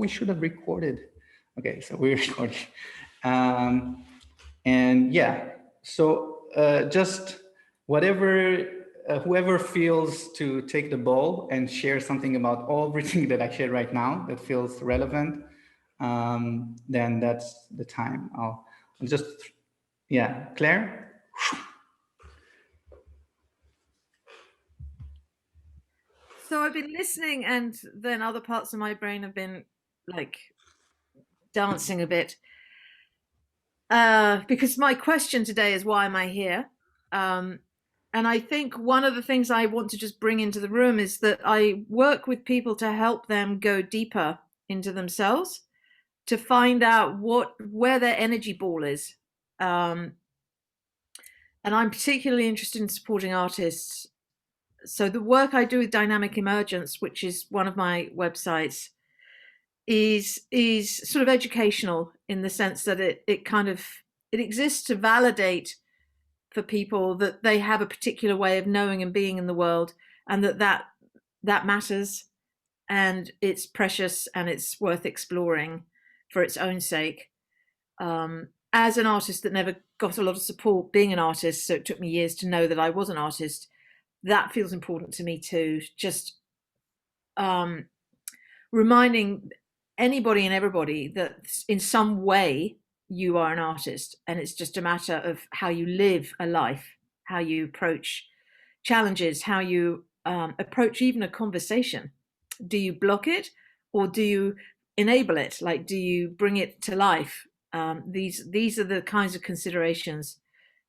we should have recorded. Okay, so we're recording. And yeah, so just whatever, whoever feels to take the ball and share something about everything that I shared right now that feels relevant, then that's the time. I'll just, yeah, Claire? So I've been listening, and then other parts of my brain have been like dancing a bit. Because my question today is, why am I here? And I think one of the things I want to just bring into the room is that I work with people to help them go deeper into themselves, to find out where their energy ball is. And I'm particularly interested in supporting artists. So the work I do with Dynamic Emergence, which is one of my websites, is sort of educational in the sense that it exists to validate for people that they have a particular way of knowing and being in the world, and that matters, and it's precious, and it's worth exploring for its own sake. As an artist that never got a lot of support being an artist, so it took me years to know that I was an artist, that feels important to me too. Just reminding anybody and everybody that in some way you are an artist, and it's just a matter of how you live a life, how you approach challenges, how you approach even a conversation. Do you block it, or do you enable it? Like, do you bring it to life? These are the kinds of considerations,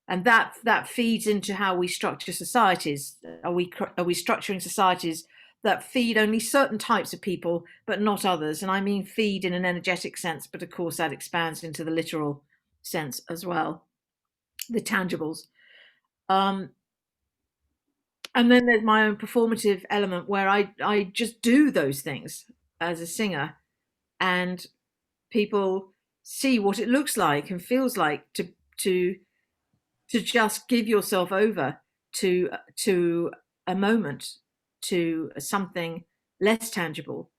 and that feeds into how we structure societies. Are we structuring societies that feed only certain types of people but not others? And I mean feed in an energetic sense, but of course that expands into the literal sense as well, the tangibles. And then there's my own performative element where I just do those things as a singer, and people see what it looks like and feels like to just give yourself over to a moment, to something less tangible,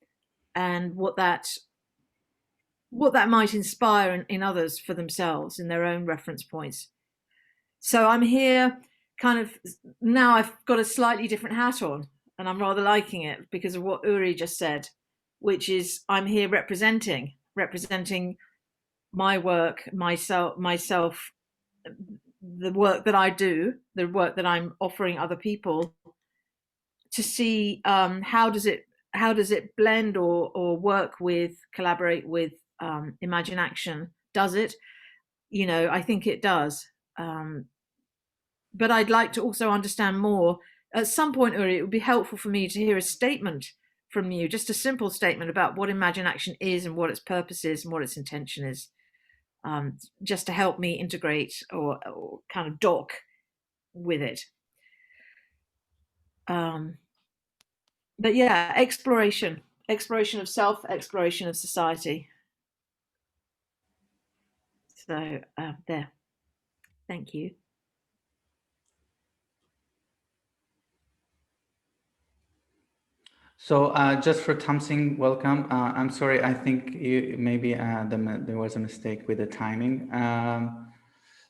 and what that might inspire in others for themselves in their own reference points. So I'm here kind of now. I've got a slightly different hat on, and I'm rather liking it because of what Uri just said, which is I'm here representing my work, myself, the work that I do, the work that I'm offering other people, to see how does it blend or work with, collaborate with Imagine Action. Does it? I think it does. But I'd like to also understand more. At some point, Uri, it would be helpful for me to hear a statement from you, just a simple statement about what Imagine Action is and what its purpose is and what its intention is, just to help me integrate or kind of dock with it. But yeah, exploration of self, exploration of society. So there. Thank you. So just for Tamsing, welcome. I'm sorry, I think maybe there was a mistake with the timing.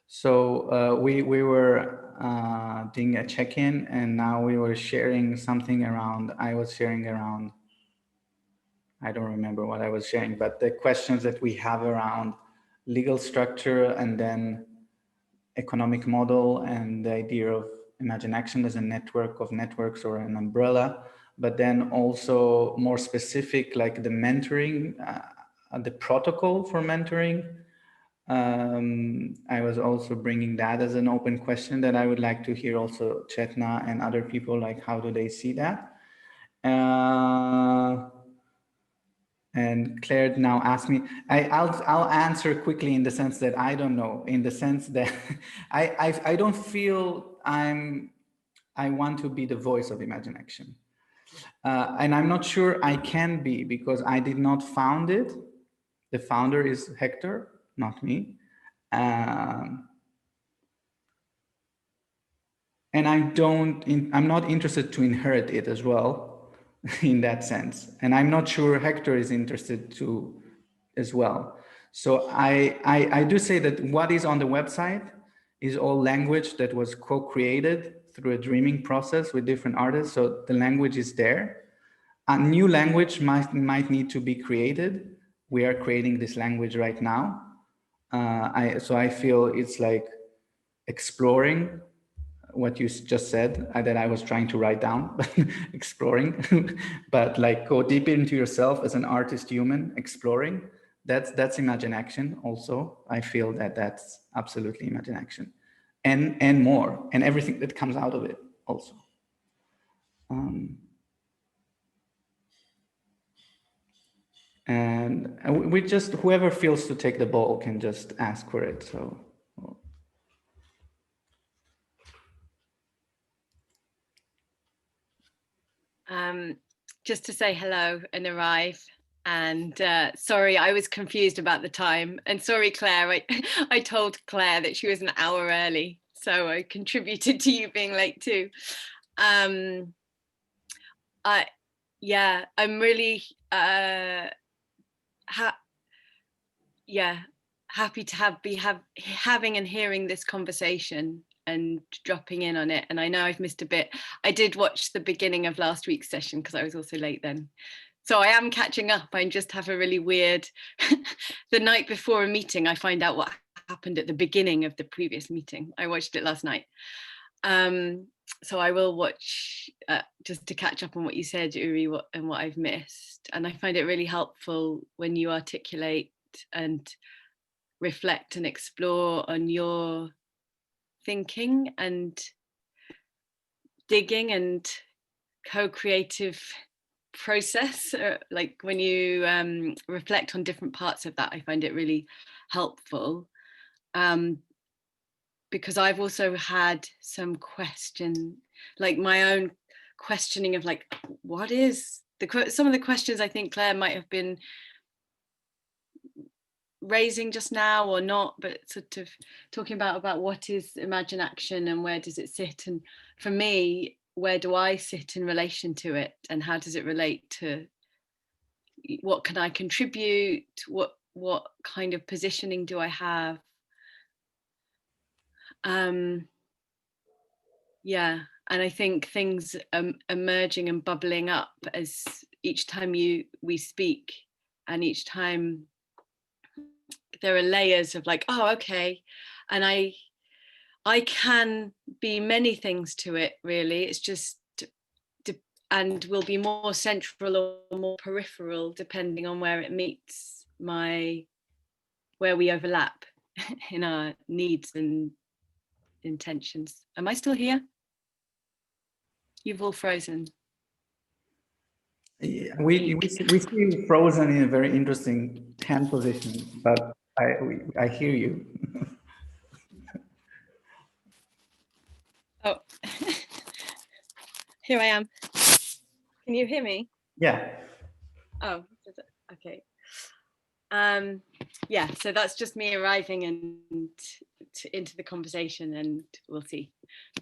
So we were doing a check-in, and now we were sharing something around, I was sharing around, I don't remember what I was sharing, but the questions that we have around legal structure and then economic model and the idea of Imagine Action as a network of networks or an umbrella, but then also more specific, like the mentoring, the protocol for mentoring. I was also bringing that as an open question that I would like to hear also Chetna and other people, like how do they see that? And Claire now asked me, I'll answer quickly in the sense that I don't know, in the sense that I don't feel I want to be the voice of Imagine Action. And I'm not sure I can be, because I did not found it. The founder is Hector, not me. And I'm not interested to inherit it as well. in that sense. And I'm not sure Hector is interested too as well. So I do say that what is on the website is all language that was co-created through a dreaming process with different artists. So the language is there. A new language might need to be created. We are creating this language right now. So I feel it's like exploring what you just said that I was trying to write down, exploring, but like go deep into yourself as an artist, human, exploring. That's Imagine Action also. I feel that that's absolutely Imagine Action, and more, and everything that comes out of it also. And we just, whoever feels to take the ball can just ask for it. So. Just to say hello and arrive. And sorry, I was confused about the time. And sorry, Claire, I told Claire that she was an hour early. So I contributed to you being late too. Yeah, I'm really happy to be having and hearing this conversation and dropping in on it. And I know I've missed a bit. I did watch the beginning of last week's session because I was also late then. So I am catching up. I just have a really weird, the night before a meeting, I find out what happened at the beginning of the previous meeting. I watched it last night. So I will watch just to catch up on what you said, Uri, and what I've missed. And I find it really helpful when you articulate and reflect and explore on your thinking and digging and co-creative process. Like when you reflect on different parts of that, I find it really helpful. Because I've also had some question, like my own questioning of like, what is some of the questions I think Claire might have been raising just now or not, but sort of talking about what is Imagine Action and where does it sit, and for me, where do I sit in relation to it, and how does it relate to what can I contribute, what kind of positioning do I have? Yeah, and I think things emerging and bubbling up as each time we speak, and each time there are layers of like, oh, okay, and I can be many things to it, really. It's just, and will be more central or more peripheral depending on where it meets where we overlap in our needs and intentions. Am I still here? You've all frozen. Yeah, we see you frozen in a very interesting hand position, but I hear you. Oh, here I am. Can you hear me? Yeah. Oh, okay. Yeah, so that's just me arriving and into the conversation, and we'll see.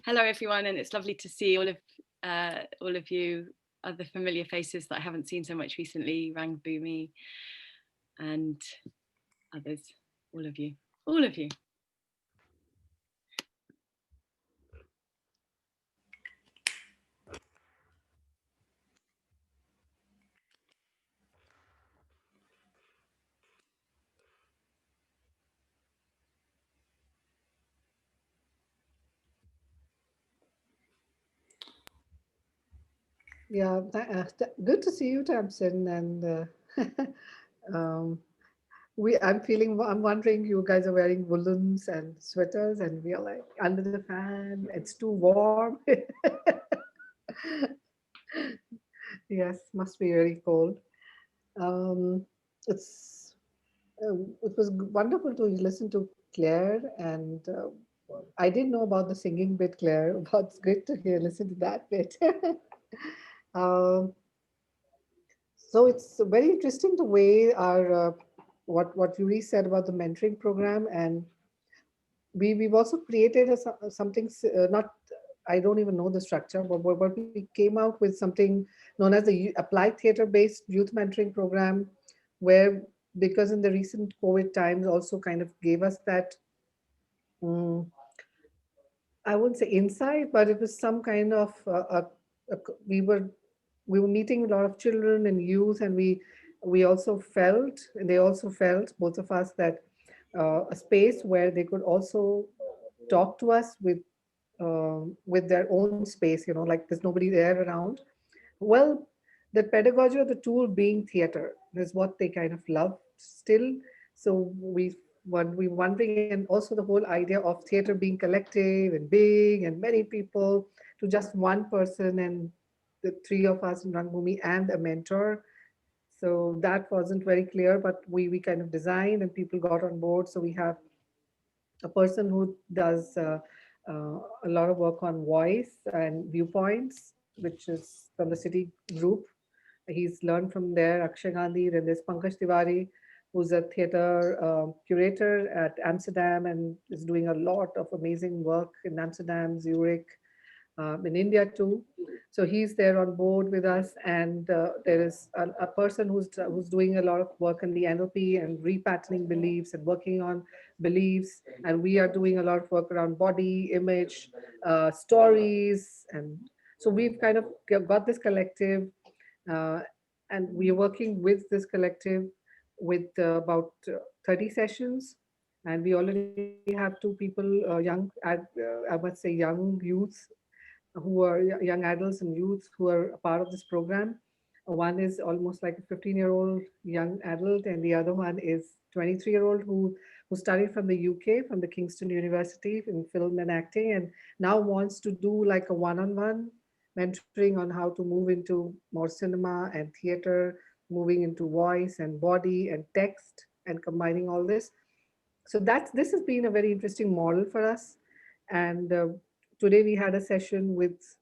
Hello, everyone, and it's lovely to see all of you, other familiar faces that I haven't seen so much recently, Rang Boomi and others, all of you. Yeah, good to see you, Tamsin. And I'm wondering, you guys are wearing woolens and sweaters, and we are like under the fan. It's too warm. Yes, must be very cold. It's it was wonderful to listen to Claire, and I didn't know about the singing bit, Claire. But it's great to listen to that bit. Um, so it's very interesting the way our what Yuri said about the mentoring program, and we've also created something not I don't even know the structure, but we came out with something known as the applied theater-based youth mentoring program, where, because in the recent COVID times also kind of gave us that, mm, I wouldn't say insight, but it was some kind of we were meeting a lot of children and youth, and we also felt, and they also felt, both of us, that a space where they could also talk to us with their own space, like there's nobody there around. Well, the pedagogy of the tool being theater is what they kind of love still. So we wondering, and also the whole idea of theater being collective and big and many people to just one person and the three of us in Rangbhoomi and a mentor. So that wasn't very clear, but we kind of designed and people got on board. So we have a person who does a lot of work on voice and viewpoints, which is from the city group. He's learned from there. Akshay Gandhi. Then there's Pankaj Tiwari, who's a theater curator at Amsterdam and is doing a lot of amazing work in Amsterdam, Zurich, in India too. So he's there on board with us, and there is a person who's doing a lot of work in the NLP and repatterning beliefs and working on beliefs. And we are doing a lot of work around body image, stories, and so we've kind of got this collective, uh, and we are working with this collective with about 30 sessions. And we already have two people, I must say young youth, who are young adults and youth who are a part of this program. One is almost like a 15-year-old young adult, and the other one is 23-year-old who studied from the UK, from the Kingston University in film and acting, and now wants to do like a one-on-one mentoring on how to move into more cinema and theater, moving into voice and body and text and combining all this. So this has been a very interesting model for us. And today we had a session with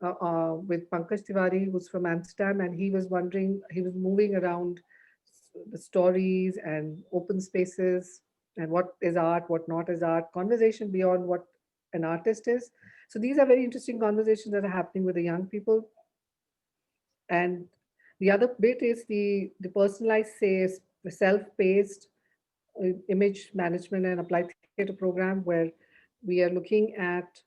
Pankaj Tiwari, who's from Amsterdam, and he was wondering, he was moving around the stories and open spaces and what is art, what not is art, conversation beyond what an artist is. So these are very interesting conversations that are happening with the young people. And the other bit is the personalized, say, self-paced image management and applied theater program, where we are looking at,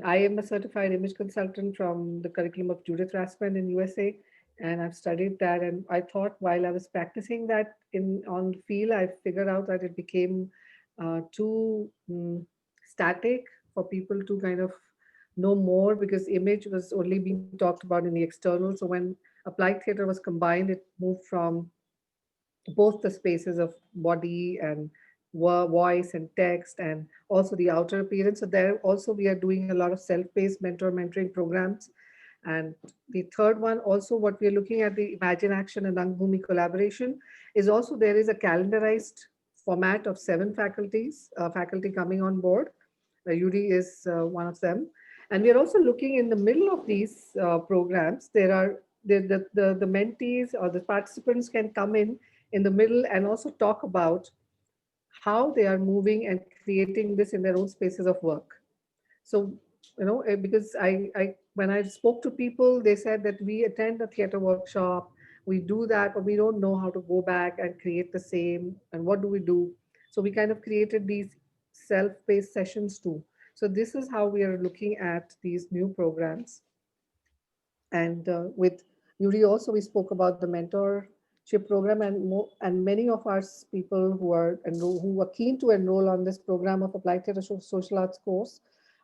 I am a certified image consultant from the curriculum of Judith Raspin in USA, and I've studied that. And I thought while I was practicing that in on the field, I figured out that it became too static for people to kind of know more, because image was only being talked about in the external. So when applied theater was combined, it moved from both the spaces of body and voice and text, and also the outer appearance. So there also we are doing a lot of self-paced mentoring programs. And the third one, also what we are looking at, the Imagine Action and Rangbhoomi collaboration, is also there is a calendarized format of 7 faculty coming on board. Yuri is one of them. And we are also looking in the middle of these programs. There are the mentees or the participants can come in the middle and also talk about how they are moving and creating this in their own spaces of work. So, because I when I spoke to people, they said that we attend a theater workshop, we do that, but we don't know how to go back and create the same. And what do we do? So we kind of created these self-paced sessions too. So this is how we are looking at these new programs. And with Yuri also, we spoke about the mentorship program, and and many of our people who are keen to enroll on this program of applied theatre social arts course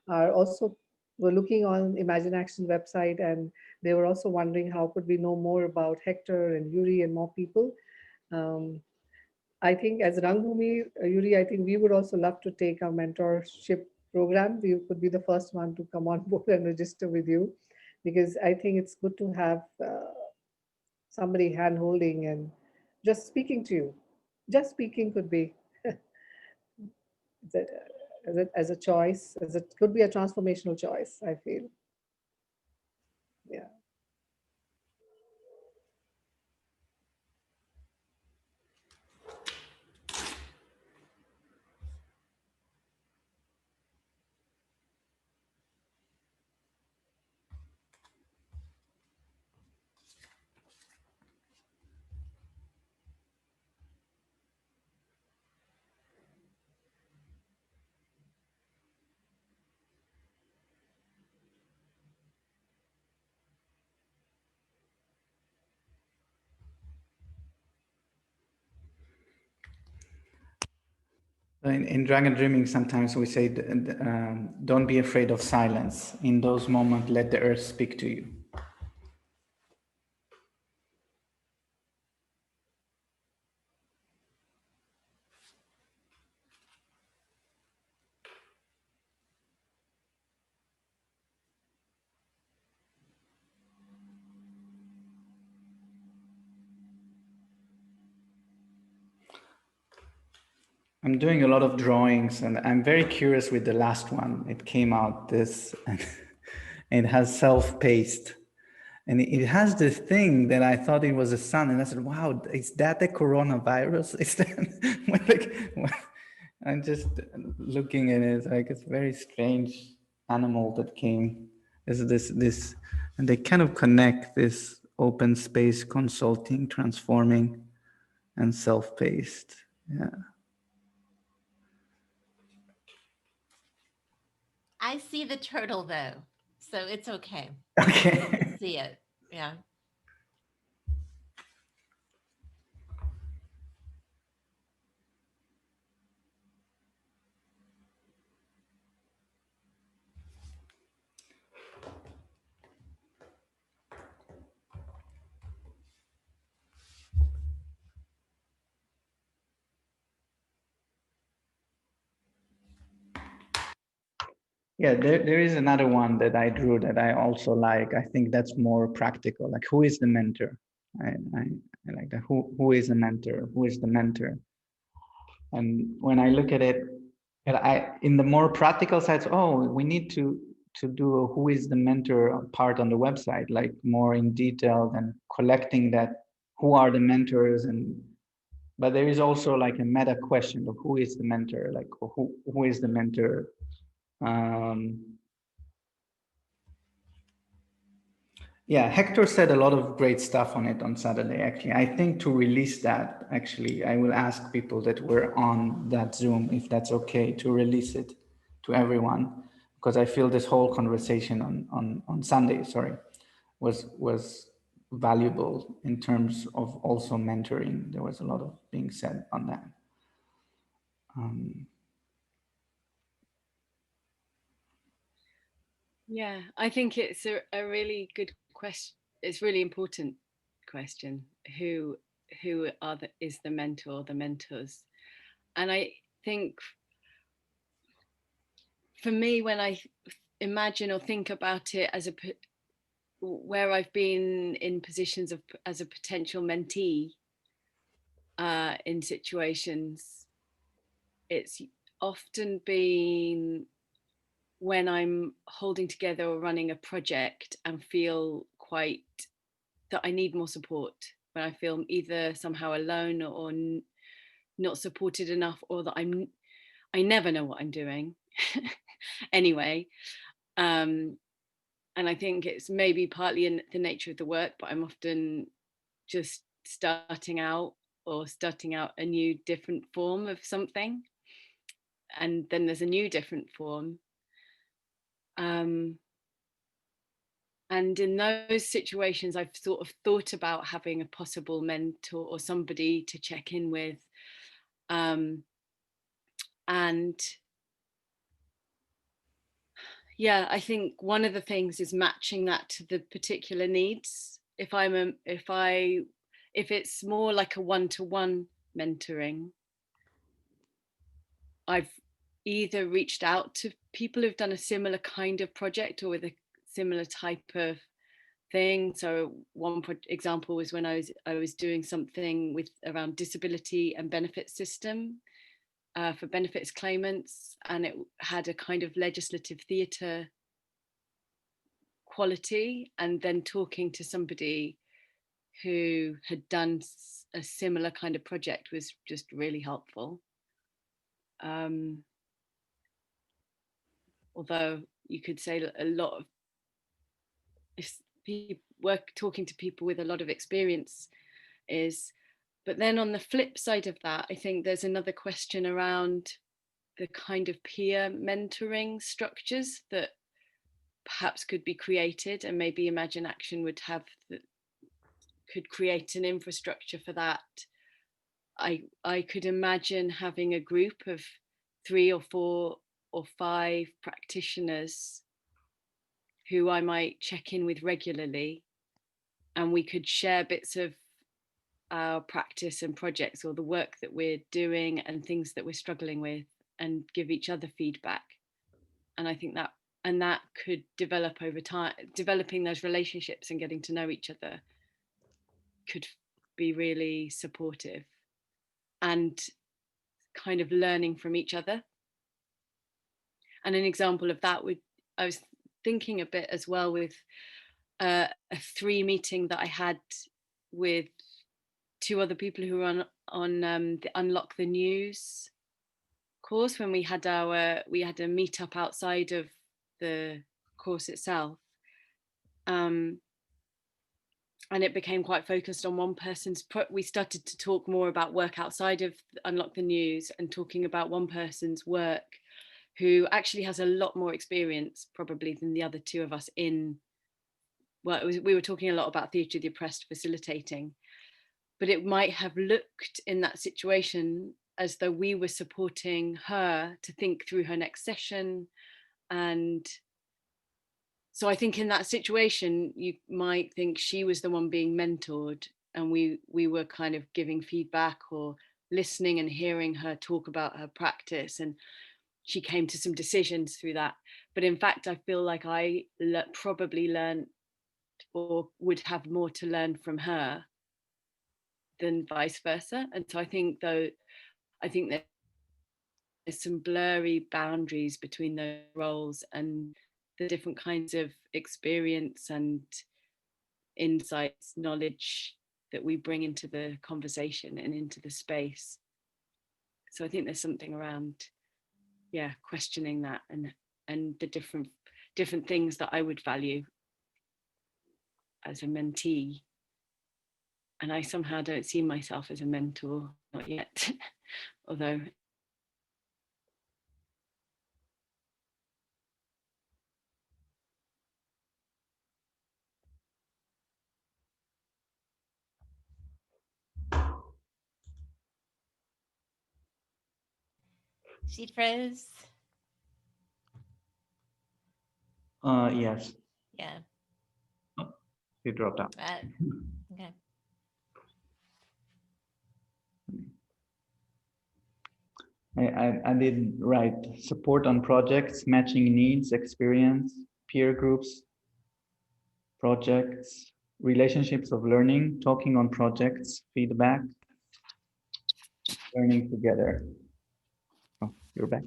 are also were looking on Imagine Action website, and they were also wondering how could we know more about Hector and Yuri and more people. Um, I think as Rangbhoomi, Yuri, I think we would also love to take a mentorship program. We could be the first one to come on board and register with you, because I think it's good to have somebody hand holding and just speaking to you. Just speaking could be as a choice, as it could be a transformational choice, I feel. Yeah. In Dragon Dreaming, sometimes we say, don't be afraid of silence. In those moments, let the earth speak to you. I'm doing a lot of drawings, and I'm very curious with the last one. It came out this, and it has self-paced. And it has this thing that I thought it was a sun, and I said, "Wow, is that the coronavirus?" Is that like, I'm just looking at it like it's a very strange animal that came. Is this, and they kind of connect this open space consulting, transforming, and self-paced. Yeah. I see the turtle though, so it's okay. Okay. See it. Yeah. Yeah, there is another one that I drew that I also like. I think that's more practical. Like, who is the mentor? I like that. Who is the mentor? Who is the mentor? And when I look at it, and in the more practical sides, oh, we need to do a who is the mentor part on the website, like more in detail than collecting that. Who are the mentors? And but there is also like a meta question of who is the mentor? Like, who is the mentor? Yeah, Hector said a lot of great stuff on it on Saturday, actually. I think to release that, actually, I will ask people that were on that Zoom if that's okay to release it to everyone, because I feel this whole conversation on Sunday, sorry, was valuable in terms of also mentoring. There was a lot of being said on that. Yeah, I think it's a really good question. It's really important question. Who is the mentor, the mentors? And I think for me, when I imagine or think about it as where I've been in positions of as a potential mentee in situations, it's often been when I'm holding together or running a project and feel quite that I need more support, when I feel either somehow alone or not supported enough, or that I never know what I'm doing anyway. And I think it's maybe partly in the nature of the work, but I'm often just starting out a new different form of something, and then there's a new different form. And in those situations, I've sort of thought about having a possible mentor or somebody to check in with. And yeah, I think one of the things is matching that to the particular needs. If it's more like a one-to-one mentoring, I've either reached out to people who've done a similar kind of project or with a similar type of thing. So one example was when I was doing something with around disability and benefit system for benefits claimants, and it had a kind of legislative theatre quality, and then talking to somebody who had done a similar kind of project was just really helpful. Although you could say a lot of talking to people with a lot of experience but then on the flip side of that, I think there's another question around the kind of peer mentoring structures that perhaps could be created, and maybe Imagine Action could create an infrastructure for that. I could imagine having a group of 3 or 4 or 5 practitioners who I might check in with regularly, and we could share bits of our practice and projects, or the work that we're doing and things that we're struggling with, and give each other feedback. And I think that could develop over time. Developing those relationships and getting to know each other could be really supportive, and kind of learning from each other. And an example of that I was thinking a bit as well with a 3 meeting that I had with 2 other people who were on the Unlock the News course, when we had a meetup outside of the course itself, and it became quite focused on one person's. We started to talk more about work outside of Unlock the News, and talking about one person's work who actually has a lot more experience probably than the other 2 of us in, well, we were talking a lot about Theatre of the Oppressed facilitating, but it might have looked in that situation as though we were supporting her to think through her next session. And so I think in that situation, you might think she was the one being mentored, and we were kind of giving feedback or listening and hearing her talk about her practice, and she came to some decisions through that. But in fact, I feel like I probably learned, or would have more to learn from her than vice versa. And so I think that there's some blurry boundaries between those roles, and the different kinds of experience and insights, knowledge that we bring into the conversation and into the space. So I think there's something around, questioning that, and the different things that I would value as a mentee. And I somehow don't see myself as a mentor, not yet, although. She froze. Yes, Yeah. he dropped out. Okay. I did write support on projects, matching needs, experience, peer groups, projects, relationships of learning, talking on projects, feedback, learning together. Oh, you're back.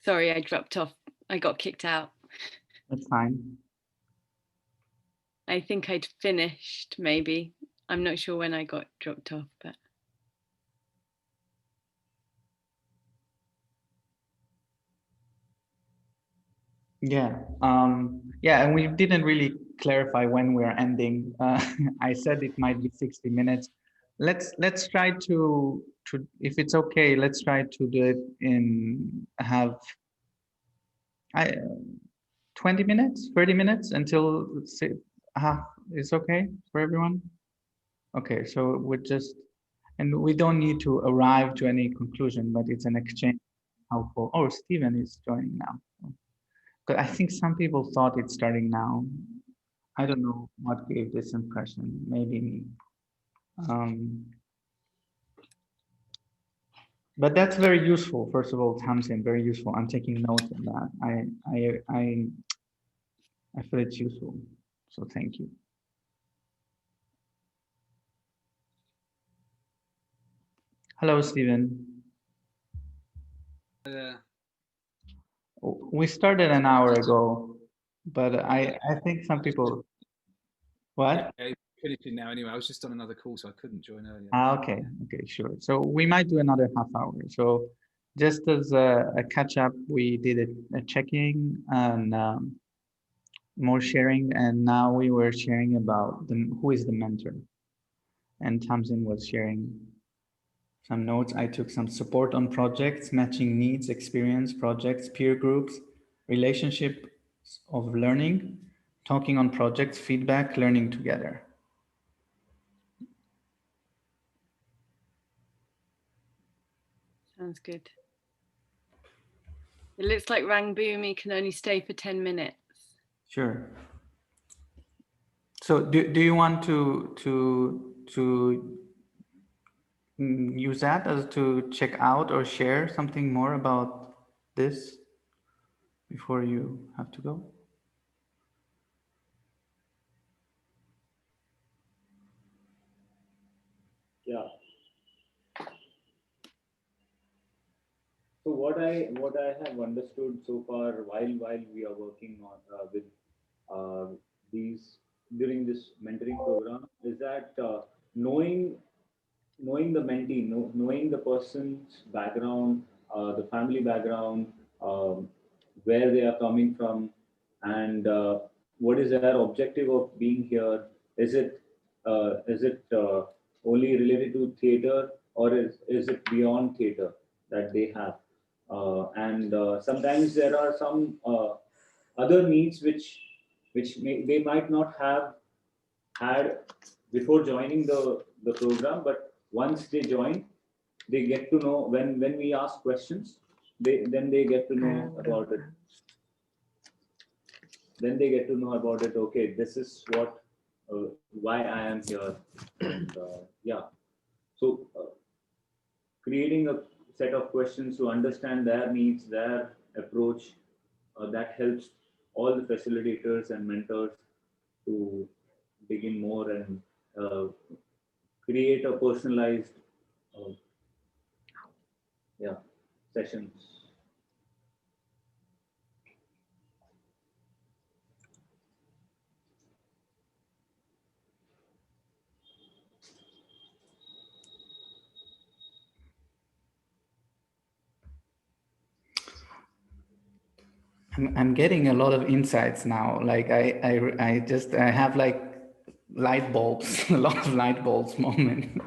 Sorry, I dropped off. I got kicked out. That's fine. I think I'd finished, maybe. I'm not sure when I got dropped off, but. Yeah, and we didn't really clarify when we're ending. I said it might be 60 minutes. Let's try to if it's okay, let's try to do it in 20 minutes, 30 minutes until half is okay for everyone. Okay, so and we don't need to arrive to any conclusion, but it's an exchange helpful. Oh, Stephen is joining now. But I think some people thought it's starting now. I don't know what gave this impression, maybe me. But that's very useful. First of all, Tamsin, very useful. I'm taking notes on that. I feel it's useful. So thank you. Hello, Stephen. We started an hour ago, but I think some people. What? Okay, finishing now anyway. I was just on another call, so I couldn't join earlier. Okay, sure. So we might do another half hour. So just as a catch up, we did a checking and more sharing, and now we were sharing about who is the mentor, and Tamsin was sharing some notes. I took some support on projects, matching needs, experience, projects, peer groups, relationships of learning, talking on projects, feedback, learning together. Sounds good. It looks like Rangbhoomi can only stay for 10 minutes. Sure. So do you want to use that as to check out or share something more about this before you have to go? Yeah. So what I have understood so far while we are working on with these during this mentoring program is that knowing the mentee, knowing the person's background, the family background, where they are coming from, and what is their objective of being here. Is it only related to theater, or is it beyond theater that they have? And sometimes there are some other needs which they might not have had before joining the program, but once they join, they get to know when we ask questions, they get to know about it. Then they get to know about it. Okay, this is what why I am here, and yeah. So creating a set of questions to understand their needs, their approach, that helps all the facilitators and mentors to dig in more and create a personalized sessions. I'm getting a lot of insights now. Like I have like light bulbs, a lot of light bulbs moment.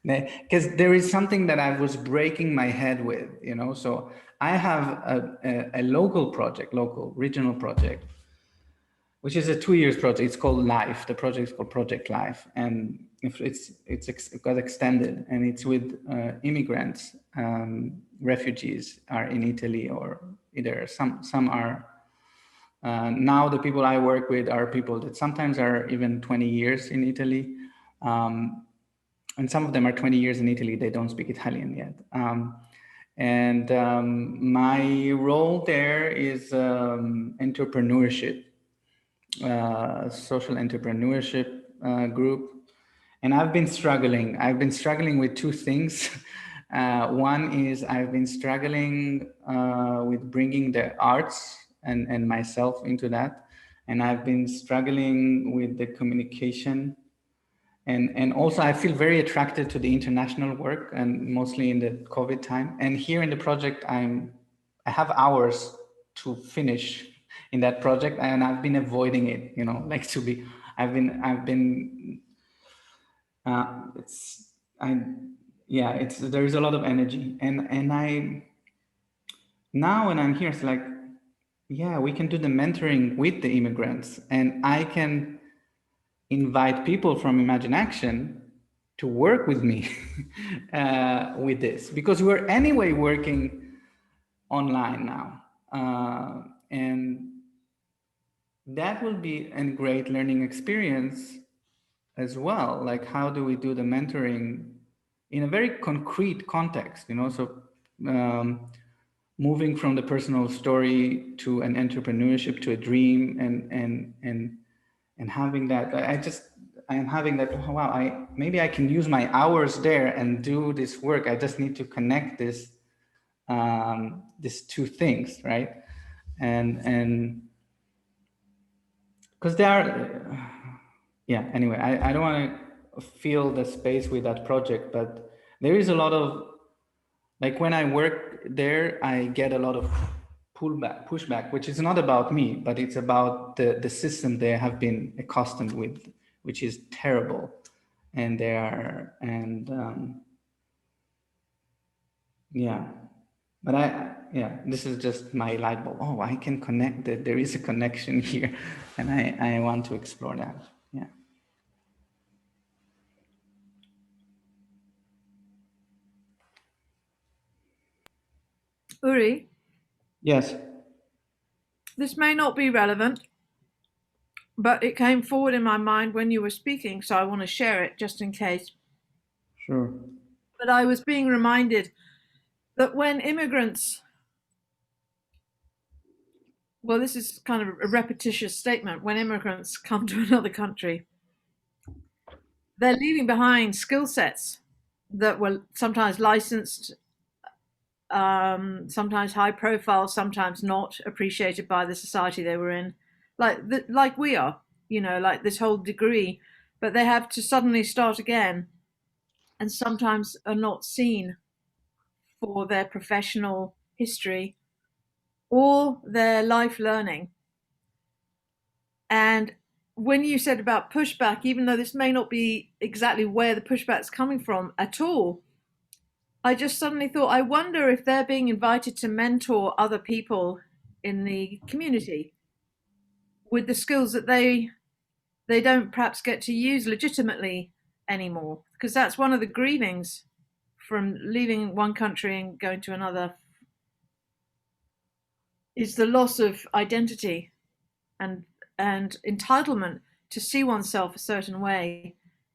Because there is something that I was breaking my head with, you know. So I have a local project, local regional project, which is a 2 years project. It's called Life. The project is called Project Life, and it got extended, and it's with immigrants, refugees are in Italy, or either some are. Now the people I work with are people that sometimes are even 20 years in Italy, and some of them are 20 years in Italy. They don't speak Italian yet. My role there is entrepreneurship. Social entrepreneurship group, and I've been struggling with two things. One is I've been struggling with bringing the arts and myself into that, and I've been struggling with the communication, and also I feel very attracted to the international work, and mostly in the COVID time. And here in the project, I have hours to finish in that project, and I've been avoiding it, you know, like to be, there's a lot of energy, and now when I'm here, it's like, yeah, we can do the mentoring with the immigrants, and I can invite people from Imagine Action to work with me with this, because we're anyway working online now. And that will be a great learning experience as well. Like, how do we do the mentoring in a very concrete context, you know? So moving from the personal story to an entrepreneurship, to a dream, and having that, I'm having that, oh, wow, maybe I can use my hours there and do this work. I just need to connect this, these two things, right? And because they are, yeah, anyway, I don't want to fill the space with that project, but there is a lot of, like, when I work there, I get a lot of pushback, which is not about me, but it's about the system they have been accustomed with, which is terrible. And they are, Yeah, but yeah, this is just my light bulb. Oh, I can connect that. There is a connection here, and I want to explore that. Yeah. Uri, Yes. this may not be relevant, but it came forward in my mind when you were speaking, so I want to share it just in case. Sure. But I was being reminded that when immigrants, well, this is kind of a repetitious statement, when immigrants come to another country, they're leaving behind skill sets that were sometimes licensed, sometimes high profile, sometimes not appreciated by the society they were in, like we are, like this whole degree, but they have to suddenly start again, and sometimes are not seen for their professional history or their life learning. And when you said about pushback, even though this may not be exactly where the pushback's coming from at all, I just suddenly thought, I wonder if they're being invited to mentor other people in the community with the skills that they don't perhaps get to use legitimately anymore. Because that's one of the grievings from leaving one country and going to another, is the loss of identity and entitlement to see oneself a certain way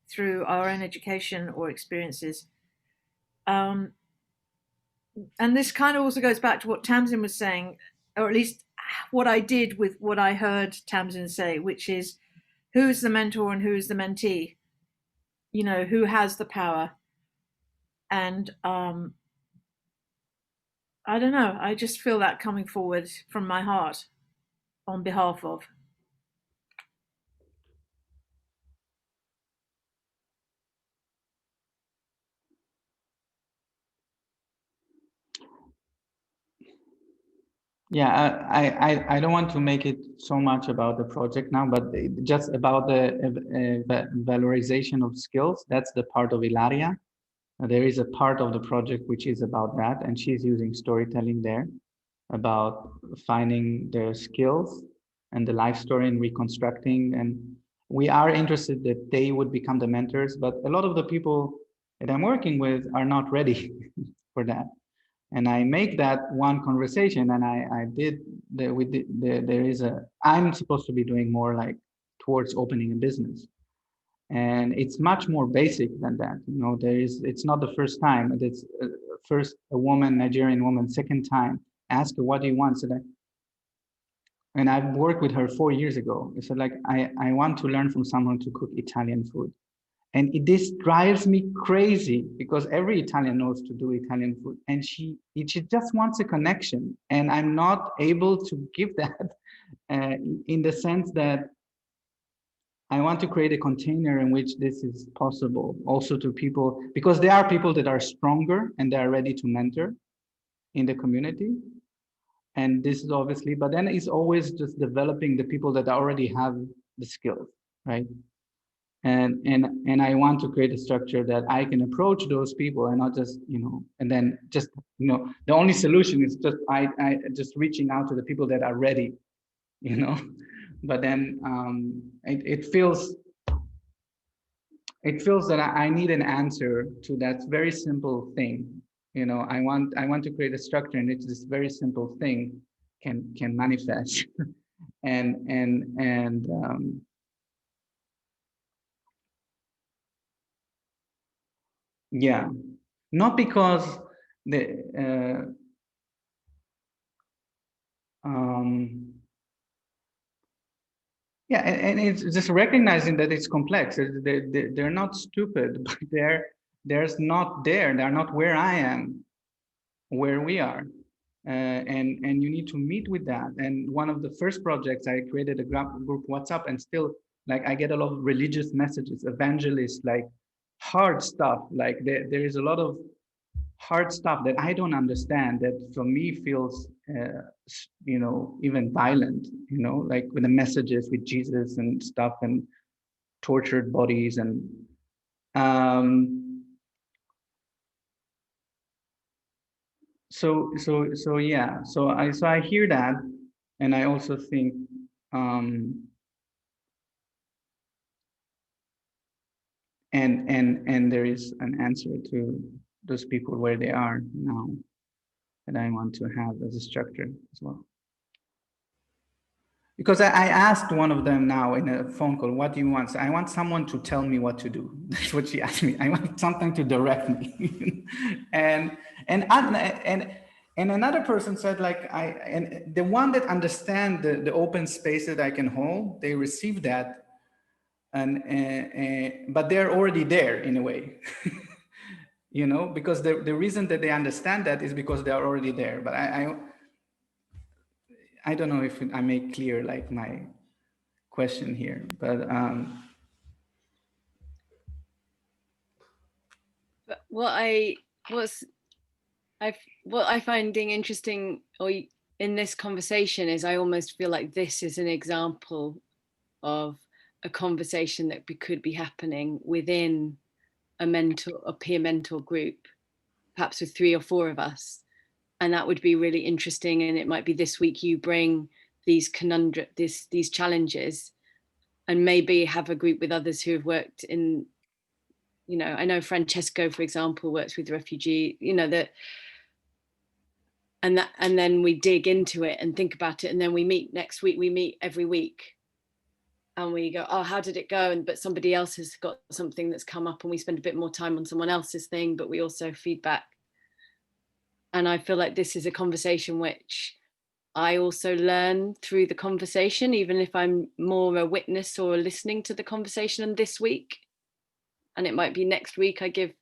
through our own education or experiences. And this kind of also goes back to what Tamsin was saying, or at least what I did with what I heard Tamsin say, which is who's the mentor and who's the mentee, who has the power. And I don't know, I just feel that coming forward from my heart on behalf of. Yeah, I don't want to make it so much about the project now, but just about the valorization of skills. That's the part of Ilaria. There is a part of the project which is about that, and she's using storytelling there about finding their skills and the life story and reconstructing. And we are interested that they would become the mentors, but a lot of the people that I'm working with are not ready for that. And I make that one conversation, and I did there is a, I'm supposed to be doing more like towards opening a business, and it's much more basic than that. It's not the first time. It's first a woman, Nigerian woman, second time, ask her what do you want. So that, and I've worked with her 4 years ago. So like I want to learn from someone to cook Italian food. And this drives me crazy because every Italian knows to do Italian food, and she just wants a connection, and I'm not able to give that in the sense that I want to create a container in which this is possible also to people, because there are people that are stronger and they are ready to mentor in the community. And this is obviously, but then it's always just developing the people that already have the skills, right? And I want to create a structure that I can approach those people and not just, and then just, the only solution is just I just reaching out to the people that are ready, but then it feels that I need an answer to that very simple thing. I want to create a structure in which this very simple thing can manifest. and yeah, not because the yeah, and it's just recognizing that it's complex. They're not stupid, but they're not where I am, where we are. And you need to meet with that. And one of the first projects, I created a group WhatsApp, and still, like, I get a lot of religious messages, evangelists, like hard stuff. Like there is a lot of hard stuff that I don't understand, that for me feels, even violent, like with the messages with Jesus and stuff, and tortured bodies. And yeah. So I hear that, and I also think and there is an answer to those people where they are now that I want to have as a structure as well. Because I asked one of them now in a phone call, what do you want? So I want someone to tell me what to do. That's what she asked me. I want something to direct me. and another person said, like, and the one that understand the open space that I can hold, they receive that, but they're already there in a way. You know, because the reason that they understand that is because they are already there. But I don't know if I make clear like my question here, but But what I finding interesting in this conversation is I almost feel like this is an example of a conversation that could be happening within a peer mentor group, perhaps with 3 or 4 of us. And that would be really interesting. And it might be this week you bring these these challenges, and maybe have a group with others who have worked in, you know, I know Francesco, for example, works with refugee, you know, and then we dig into it and think about it. And then we meet next week, we meet every week. And we go, oh, how did it go? But somebody else has got something that's come up, and we spend a bit more time on someone else's thing, but we also feedback. And I feel like this is a conversation which I also learn through the conversation, even if I'm more a witness or listening to the conversation this week. And it might be next week I give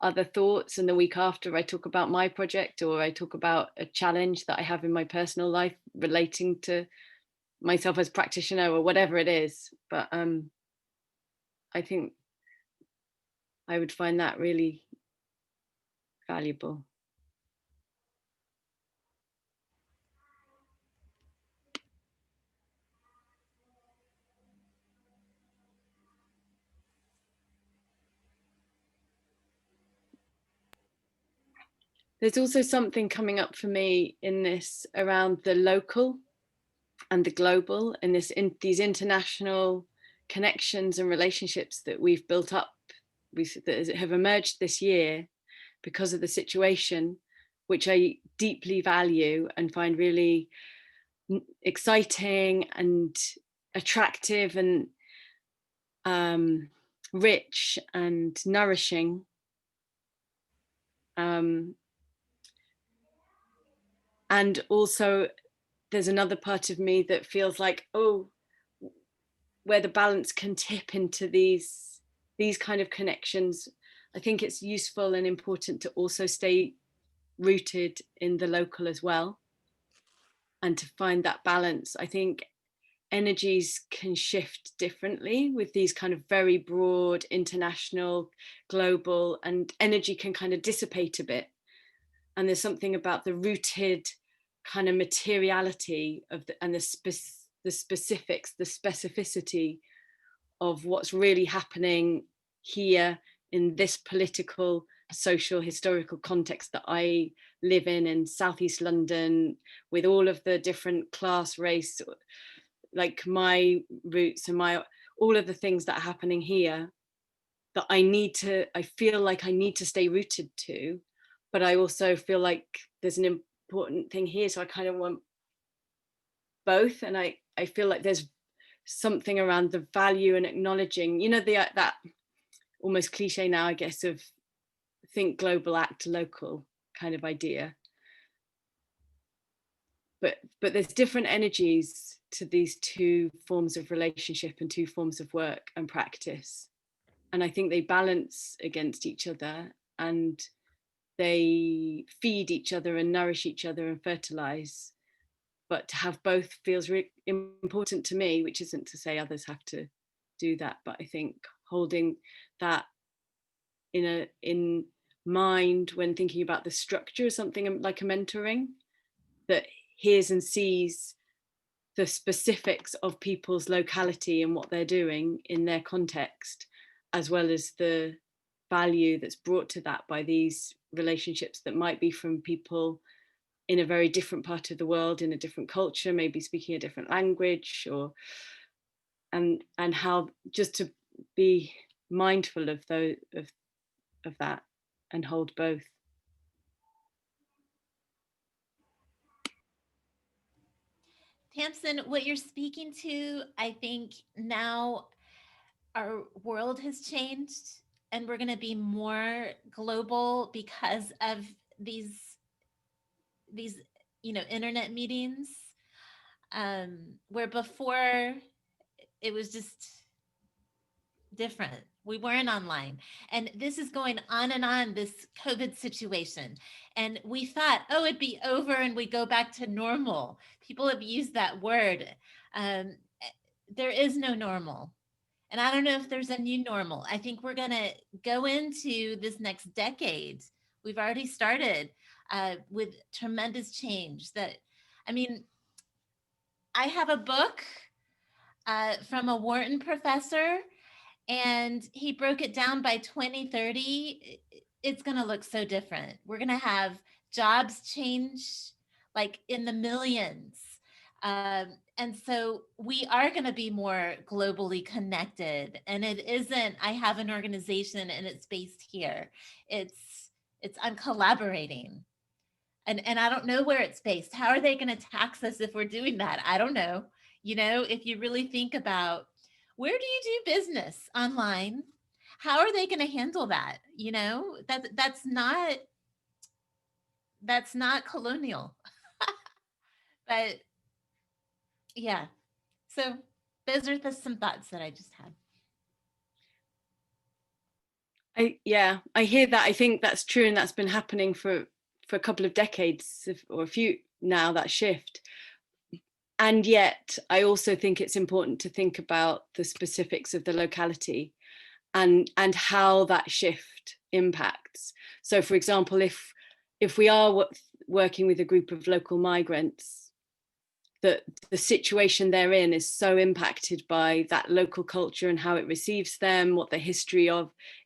other thoughts, and the week after I talk about my project, or I talk about a challenge that I have in my personal life relating to myself as practitioner, or whatever it is. But I think I would find that really valuable. There's also something coming up for me in this around the local and the global, and these international connections and relationships that we've built up, that have emerged this year because of the situation, which I deeply value and find really exciting and attractive and rich and nourishing. And also there's another part of me that feels like, oh, where the balance can tip into these kind of connections. I think it's useful and important to also stay rooted in the local as well, and to find that balance. I think energies can shift differently with these kind of very broad international, global, and energy can kind of dissipate a bit. And there's something about the rooted kind of materiality of the specifics, the specificity of what's really happening here in this political, social, historical context that I live in Southeast London, with all of the different class, race, like my roots and all of the things that are happening here, that I feel like I need to stay rooted to, but I also feel like there's an important thing here. So I kind of want both. And I feel like there's something around the value and acknowledging, you know, that almost cliche now, I guess, of think global, act local kind of idea. But there's different energies to these 2 forms of relationship and 2 forms of work and practice. And I think they balance against each other, and they feed each other and nourish each other and fertilize. But to have both feels really important to me, which isn't to say others have to do that. But I think holding that in mind when thinking about the structure of something like a mentoring, that hears and sees the specifics of people's locality and what they're doing in their context, as well as the value that's brought to that by these relationships that might be from people in a very different part of the world, in a different culture, maybe speaking a different language, or and how just to be mindful of those of that and hold both. Tamsin, what you're speaking to, I think now our world has changed and we're going to be more global because of these internet meetings, where before it was just different. We weren't online. And this is going on and on, this COVID situation. And we thought, oh, it'd be over and we go back to normal. People have used that word. There is no normal. And I don't know if there's a new normal. I think we're going to go into this next decade. We've already started with tremendous change I have a book from a Wharton professor, and he broke it down by 2030. It's going to look so different. We're going to have jobs change like in the millions. And so we are going to be more globally connected. And it isn't, I have an organization and it's based here. I'm collaborating. And I don't know where it's based. How are they going to tax us if we're doing that? I don't know. If you really think about, where do you do business online? How are they going to handle that? That's not colonial. But yeah, so those are some thoughts that I just had. I hear that. I think that's true, and that's been happening for a couple of decades or a few now, that shift. And yet I also think it's important to think about the specifics of the locality and how that shift impacts. So for example, if we are working with a group of local migrants, that the situation they're in is so impacted by that local culture and how it receives them, what the history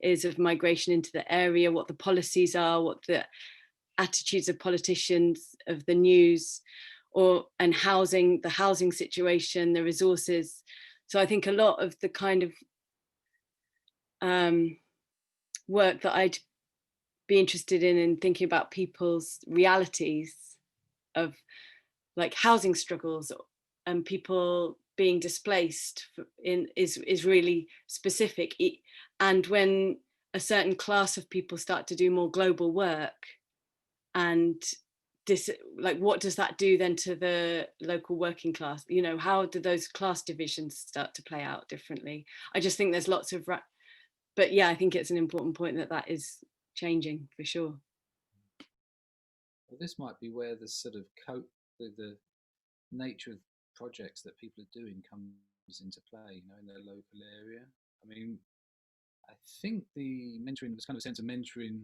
is of migration into the area, what the policies are, what the attitudes of politicians, of the news, and the housing situation, the resources. So I think a lot of the kind of work that I'd be interested in thinking about people's realities of like housing struggles and people being displaced is really specific. And when a certain class of people start to do more global work, and what does that do then to the local working class? How do those class divisions start to play out differently? I just think there's lots of, but yeah, I think it's an important point that is changing for sure. Well, this might be where the sort of the nature of projects that people are doing comes into play, in their local area. I mean, I think the mentoring, there's kind of a sense of mentoring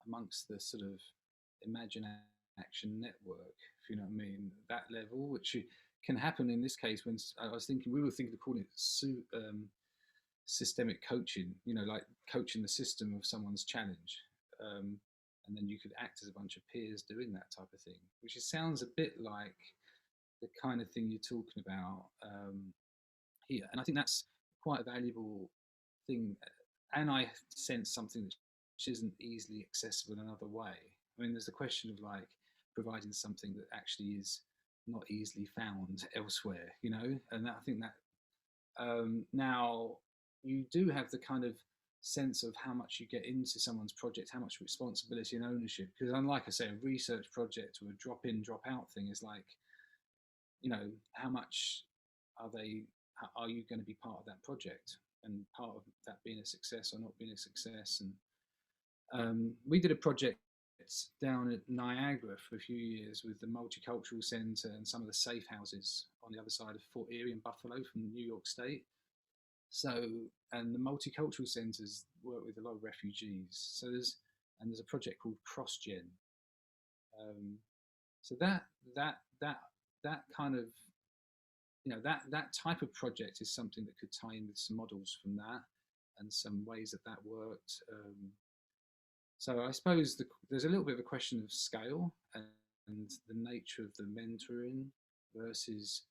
amongst the sort of Imagine Action network, if you know what I mean, that level, which can happen in this case when I was thinking, we were thinking of calling it systemic coaching, like coaching the system of someone's challenge. And then you could act as a bunch of peers doing that type of thing, which sounds a bit like the kind of thing you're talking about here. And I think that's quite a valuable thing. And I sense something which isn't easily accessible another way. I mean, there's the question of like providing something that actually is not easily found elsewhere, and I think that now you do have the kind of sense of how much you get into someone's project, how much responsibility and ownership, because unlike I say, a research project or a drop in, drop out thing is like, how much are you going to be part of that project and part of that being a success or not being a success? And we did a project down at Niagara for a few years with the Multicultural Centre and some of the safe houses on the other side of Fort Erie and Buffalo from New York State. So, and the Multicultural Centres work with a lot of refugees. So there's a project called CrossGen. So that kind of, that type of project is something that could tie in with some models from that and some ways that worked. So I suppose there's a little bit of a question of scale and the nature of the mentoring versus,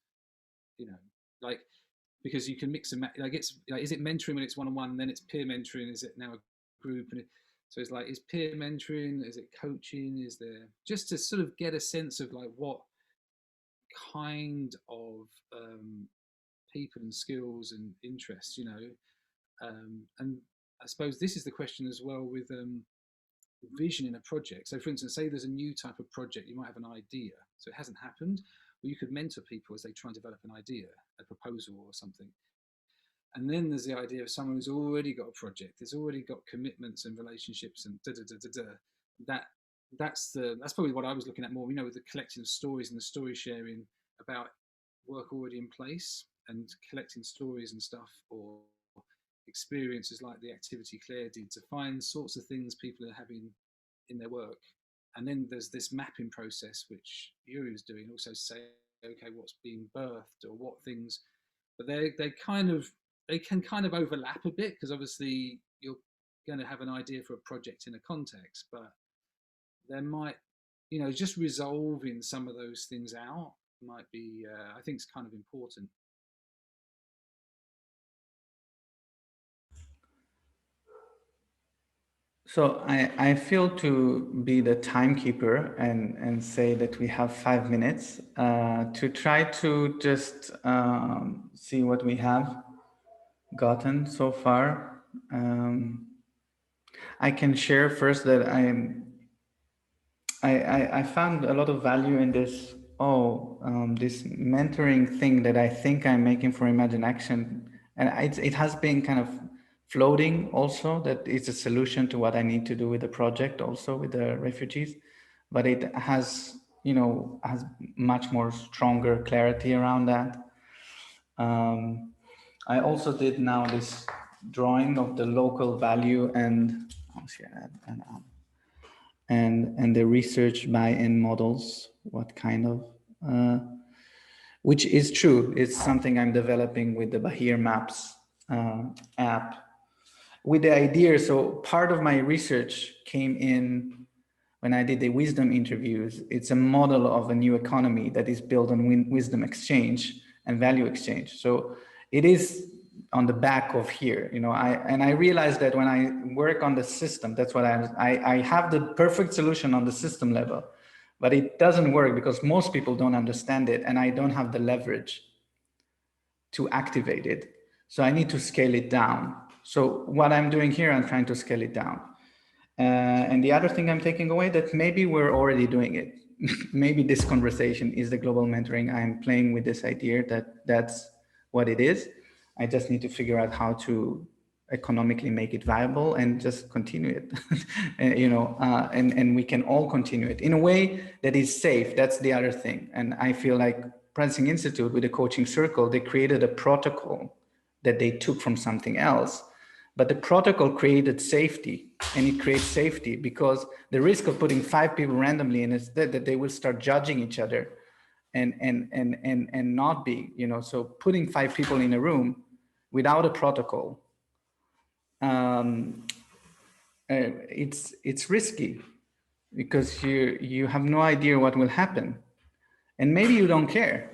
you know, like, because you can mix and match. Like, it's like, is it mentoring when it's one-on-one, and then it's peer mentoring? Is it now a group? And so it's like, is peer mentoring? Is it coaching? Is there, just to sort of get a sense of like what kind of people and skills and interests, you know, and I suppose this is the question as well with vision in a project. So for instance, say there's a new type of project, you might have an idea, so it hasn't happened, or you could mentor people as they try and develop an idea, a proposal or something. And then there's the idea of someone who's already got a project, there's already got commitments and relationships and that's probably what I was looking at more, you know, with the collecting of stories and the story sharing about work already in place, and collecting stories and stuff, or experiences like the activity Claire did, to find sorts of things people are having in their work. And then there's this mapping process which Yuri was doing, also say, okay, what's being birthed or what things, but they can kind of overlap a bit, because obviously you're going to have an idea for a project in a context, but there might, you know, just resolving some of those things out might be, I think it's kind of important. So I feel to be the timekeeper and say that we have 5 minutes to try to just see what we have gotten so far. I can share first that I found a lot of value in this, this mentoring thing that I think I'm making for Imagine Action. And it has been kind of floating also, that it's a solution to what I need to do with the project, also with the refugees. But it has, you know, has much more stronger clarity around that. I also did now this drawing of the local value and the research buy-in models, what kind of, which is true. It's something I'm developing with the Bahir Maps app. With the idea, so part of my research came in when I did the wisdom interviews. It's a model of a new economy that is built on wisdom exchange and value exchange. So it is on the back of here, you know. I realized that when I work on the system, that's what I have the perfect solution on the system level, but it doesn't work because most people don't understand it, and I don't have the leverage to activate it. So I need to scale it down. So what I'm doing here, I'm trying to scale it down. And the other thing I'm taking away, that maybe we're already doing it. Maybe this conversation is the global mentoring. I'm playing with this idea that that's what it is. I just need to figure out how to economically make it viable and just continue it, you know, and we can all continue it in a way that is safe. That's the other thing. And I feel like Pricing Institute with the coaching circle, they created a protocol that they took from something else, but the protocol created safety, and it creates safety because the risk of putting 5 people randomly in is that they will start judging each other and not be, you know, so putting 5 people in a room without a protocol, it's risky because you have no idea what will happen, and maybe you don't care,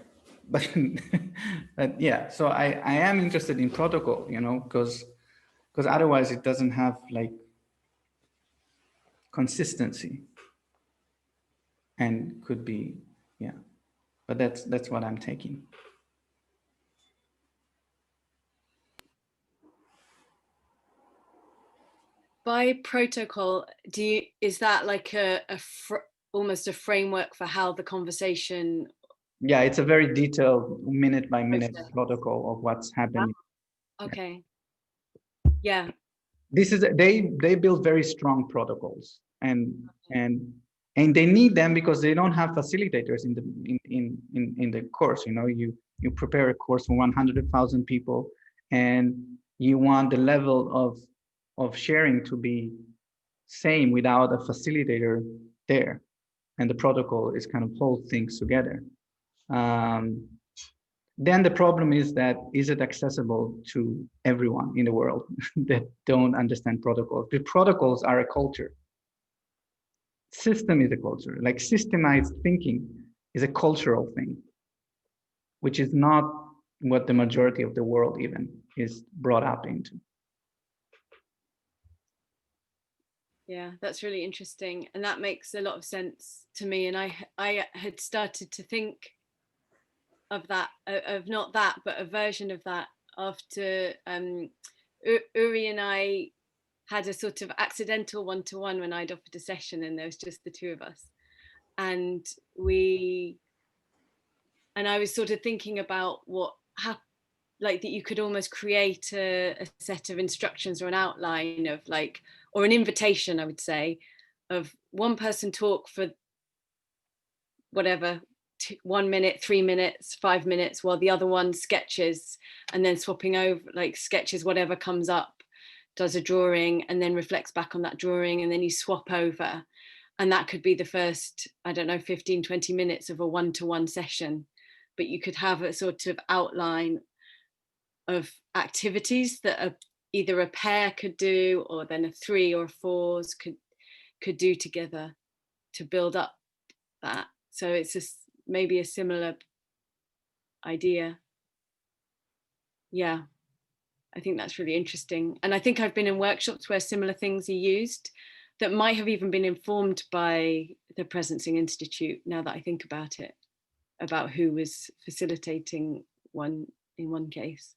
but but yeah. So I am interested in protocol, you know, because otherwise it doesn't have like consistency, and could be, yeah. But that's what I'm taking. By protocol, is that like almost a framework for how the conversation? Yeah, it's a very detailed minute by minute Process. protocol of what's happening. Okay. Yeah. This is they build very strong protocols, and they need them because they don't have facilitators in the course. You know, you prepare a course for 100,000 people, and you want the level of sharing to be same without a facilitator there, and the protocol is kind of hold things together. Then the problem is that, is it accessible to everyone in the world that don't understand protocols? The protocols are a culture. system is a culture. Like systemized thinking is a cultural thing, which is not what the majority of the world even is brought up into. Yeah, that's really interesting, and that makes a lot of sense to me. And I had started to think of that, of not that, but a version of that after Uri and I had a sort of accidental one-to-one when I'd offered a session, and there was just the two of us, and I was sort of thinking about like that you could almost create a set of instructions or an outline of like, or an invitation, I would say, of one person talk for whatever, 1 minute, 3 minutes, 5 minutes, while the other one sketches, and then swapping over, like sketches whatever comes up, does a drawing, and then reflects back on that drawing, and then you swap over. And that could be the first, I don't know, 15, 20 minutes of a one-to-one session. But you could have a sort of outline of activities that either a pair could do, or then a 3 or 4s could do together to build up that. So it's just maybe a similar idea. Yeah, I think that's really interesting. And I think I've been in workshops where similar things are used that might have even been informed by the Presencing Institute, now that I think about it, about who was facilitating one in one case.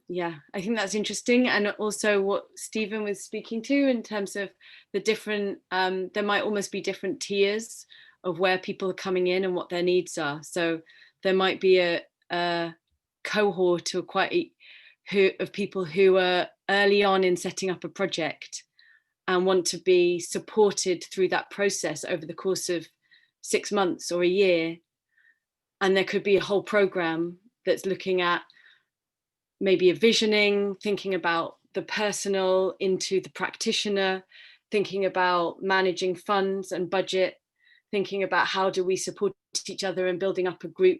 Yeah, I think that's interesting. And also what Stephen was speaking to in terms of the different, there might almost be different tiers of where people are coming in and what their needs are. So there might be a cohort or of people who are early on in setting up a project and want to be supported through that process over the course of 6 months or a year. And there could be a whole program that's looking at maybe a visioning, thinking about the personal into the practitioner, thinking about managing funds and budget, thinking about how do we support each other and building up a group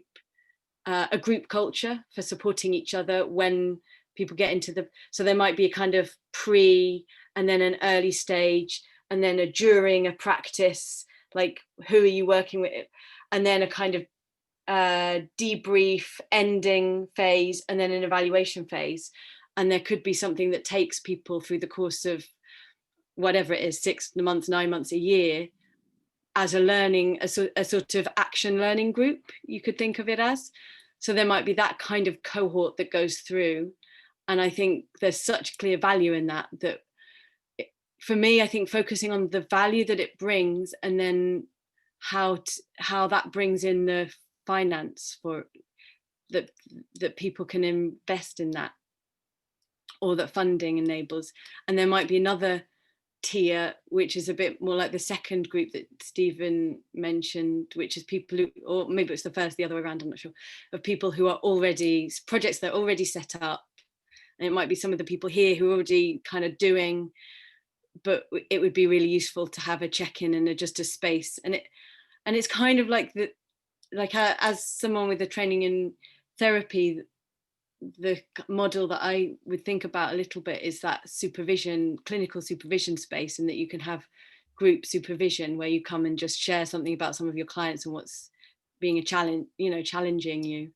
culture for supporting each other when people get into the, so there might be a kind of pre and then an early stage and then a during a practice, like who are you working with, and then a kind of debrief ending phase and then an evaluation phase. And there could be something that takes people through the course of whatever it is, 6 months, 9 months, a year, as a sort of action learning group, you could think of it as. So there might be that kind of cohort that goes through. And I think there's such clear value in that for me, I think focusing on the value that it brings, and then how that brings in the finance for that people can invest in that, or that funding enables. And there might be another tier which is a bit more like the second group that Stephen mentioned, which is people who, or maybe it's the first, the other way around, I'm not sure, of people who are already projects that are already set up. And it might be some of the people here who are already kind of doing, but it would be really useful to have a check-in and just a space. And it's kind of like as someone with a training in therapy, the model that I would think about a little bit is that supervision, clinical supervision space, and that you can have group supervision where you come and just share something about some of your clients and what's being a challenge, challenging you,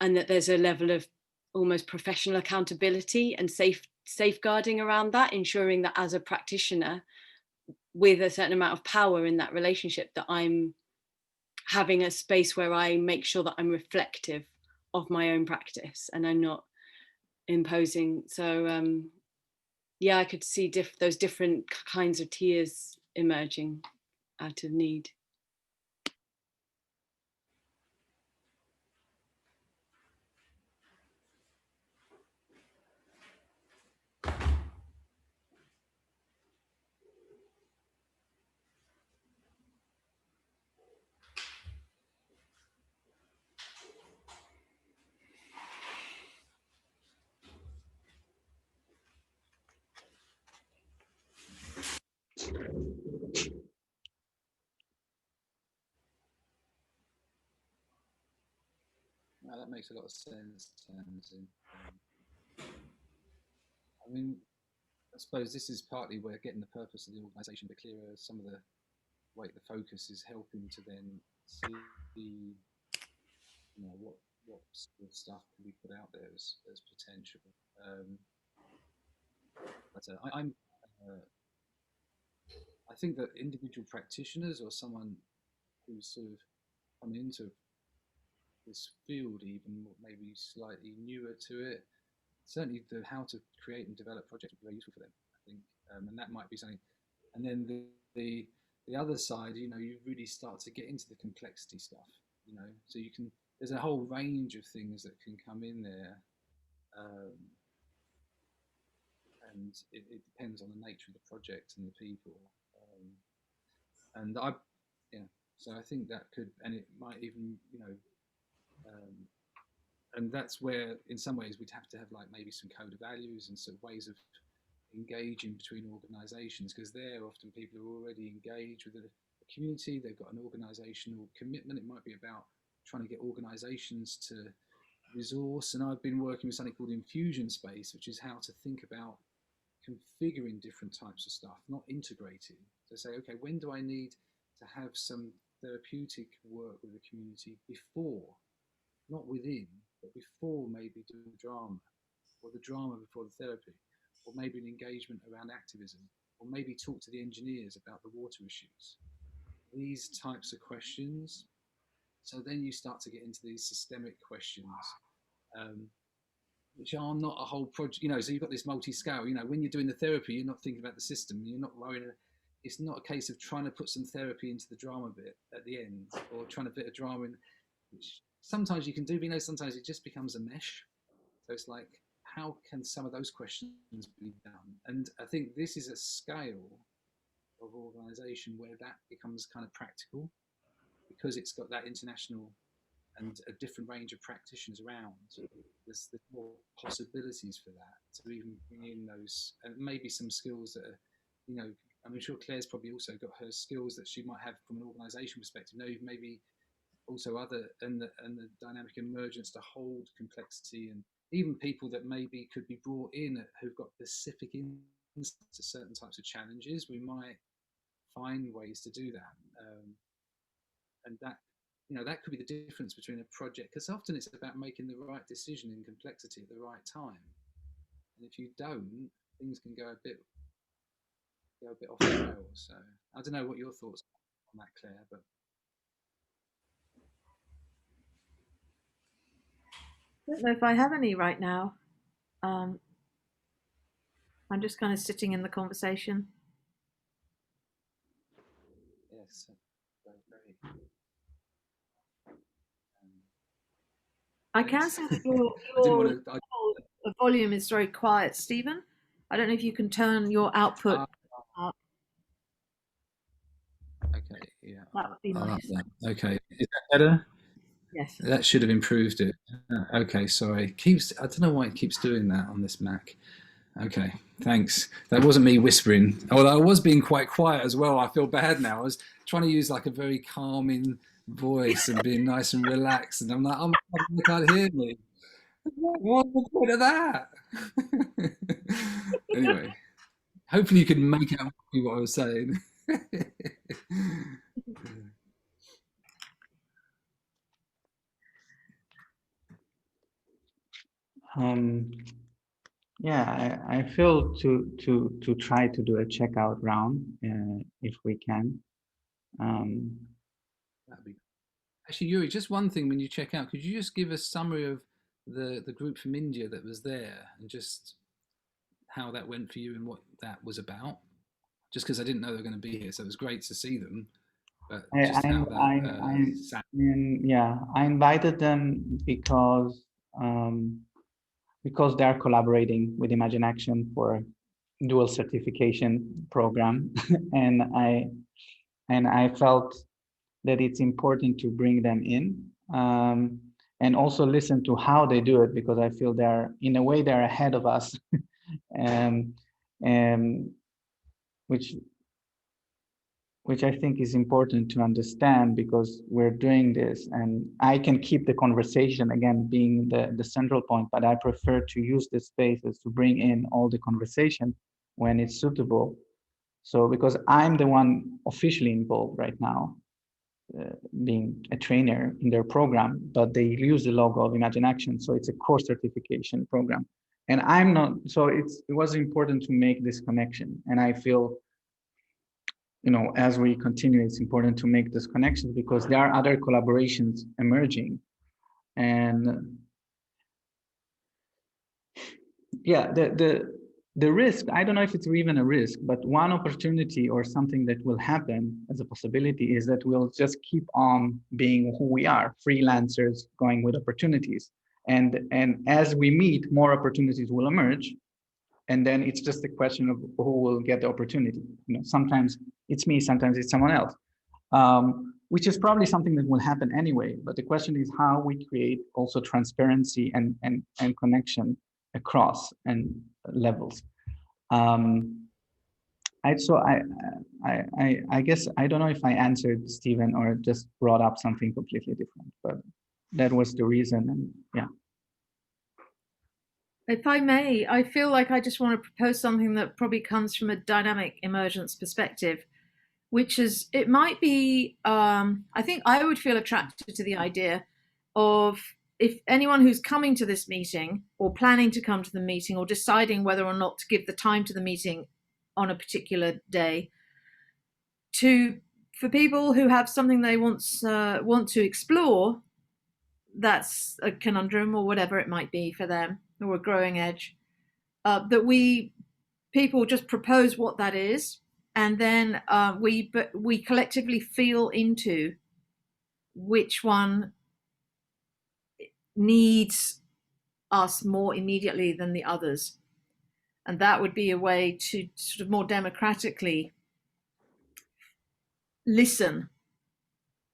and that there's a level of almost professional accountability and safeguarding around that, ensuring that as a practitioner with a certain amount of power in that relationship, that I'm having a space where I make sure that I'm reflective of my own practice and I'm not imposing. So yeah, I could see those different kinds of tiers emerging out of need. No, that makes a lot of sense, Tamsin. I mean, I suppose this is partly where getting the purpose of the organisation a bit clearer. Some of the way the focus is helping to then see, what sort of stuff can be put out there as potential. I think that individual practitioners or someone who's sort of come into this field, even maybe slightly newer to it, certainly how to create and develop projects would be very useful for them, I think, and that might be something. And then the other side, you really start to get into the complexity stuff, so there's a whole range of things that can come in there, and it depends on the nature of the project and the people, so I think that could, and it might even, and that's where in some ways we'd have to have like maybe some code of values and some ways of engaging between organizations, because they're often people who are already engaged with a community, they've got an organizational commitment. It might be about trying to get organizations to resource, and I've been working with something called Infusion Space, which is how to think about configuring different types of stuff, not integrating. So say, okay, when do I need to have some therapeutic work with the community before, not within, but before maybe doing drama, or the drama before the therapy, or maybe an engagement around activism, or maybe talk to the engineers about the water issues. These types of questions. So then you start to get into these systemic questions, which are not a whole project, so you've got this multi-scale, when you're doing the therapy, you're not thinking about the system, you're not worrying. It's not a case of trying to put some therapy into the drama bit at the end, or trying to fit a drama in, which sometimes you can do, but sometimes it just becomes a mesh. So it's like, how can some of those questions be done? And I think this is a scale of organisation where that becomes kind of practical, because it's got that international and a different range of practitioners around. There's more possibilities for that, to even bring in those, and maybe some skills that are, I'm sure Claire's probably also got her skills that she might have from an organisation perspective. Maybe also other, and the dynamic emergence to hold complexity, and even people that maybe could be brought in who've got specific insights to certain types of challenges. We might find ways to do that, and that, that could be the difference between a project, because often it's about making the right decision in complexity at the right time, and if you don't, things can go a bit off the rails. So I don't know what your thoughts are on that, Claire, but I don't know if I have any right now. I'm just kind of sitting in the conversation. yes, very. I can say that your volume is very quiet, Stephen. I don't know if you can turn your output up. Okay, yeah. That would be nice. Okay, is that better? Yes. That should have improved it. Okay, sorry. I don't know why it keeps doing that on this Mac. Okay, thanks. That wasn't me whispering. Although I was being quite quiet as well. I feel bad now. I was trying to use like a very calming voice and being nice and relaxed, and I'm like, oh my God, you can't hear me. What's the point of that? Anyway, hopefully you can make out what I was saying. Yeah, I feel to try to do a checkout round if we can. That'd be actually, Yuri, just one thing when you check out, could you just give a summary of the group from India that was there, and just how that went for you and what that was about? Just because I didn't know they were going to be here, so it was great to see them. But just how that yeah, I invited them because they are collaborating with Imagine Action for a dual certification program, and I felt that it's important to bring them in, and also listen to how they do it, because I feel they're, in a way, they're ahead of us, and which I think is important to understand, because we're doing this, and I can keep the conversation, again, being the central point, but I prefer to use the spaces to bring in all the conversation when it's suitable. So because I'm the one officially involved right now, being a trainer in their program, but they use the logo of Imagine Action, so it's a course certification program. And I'm not, so it was important to make this connection. And I feel, as we continue, it's important to make this connection because there are other collaborations emerging. And yeah, the risk, I don't know if it's even a risk, but one opportunity or something that will happen as a possibility is that we'll just keep on being who we are, freelancers going with opportunities. And as we meet, more opportunities will emerge. And then it's just a question of who will get the opportunity. Sometimes it's me, sometimes it's someone else, which is probably something that will happen anyway. But the question is how we create also transparency and connection across and levels. I guess I don't know if I answered Stephen or just brought up something completely different, but that was the reason. And yeah. If I may, I feel like I just want to propose something that probably comes from a dynamic emergence perspective, which is, it might be, I think I would feel attracted to the idea of, if anyone who's coming to this meeting or planning to come to the meeting or deciding whether or not to give the time to the meeting on a particular day, for people who have something they want to explore, that's a conundrum or whatever it might be for them, or a growing edge, that people just propose what that is, and then we collectively feel into which one needs us more immediately than the others. And that would be a way to sort of more democratically listen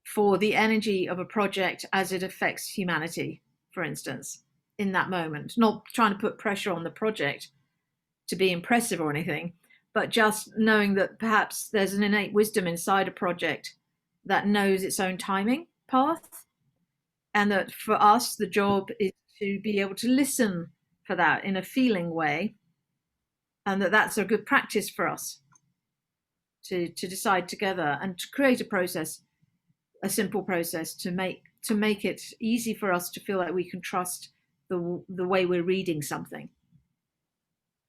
for the energy of a project as it affects humanity, for instance, in that moment. Not trying to put pressure on the project to be impressive or anything, but just knowing that perhaps there's an innate wisdom inside a project that knows its own timing path. And that for us, the job is to be able to listen for that in a feeling way. And that's a good practice for us to decide together and to create a process, a simple process to make it easy for us to feel like we can trust the way we're reading something.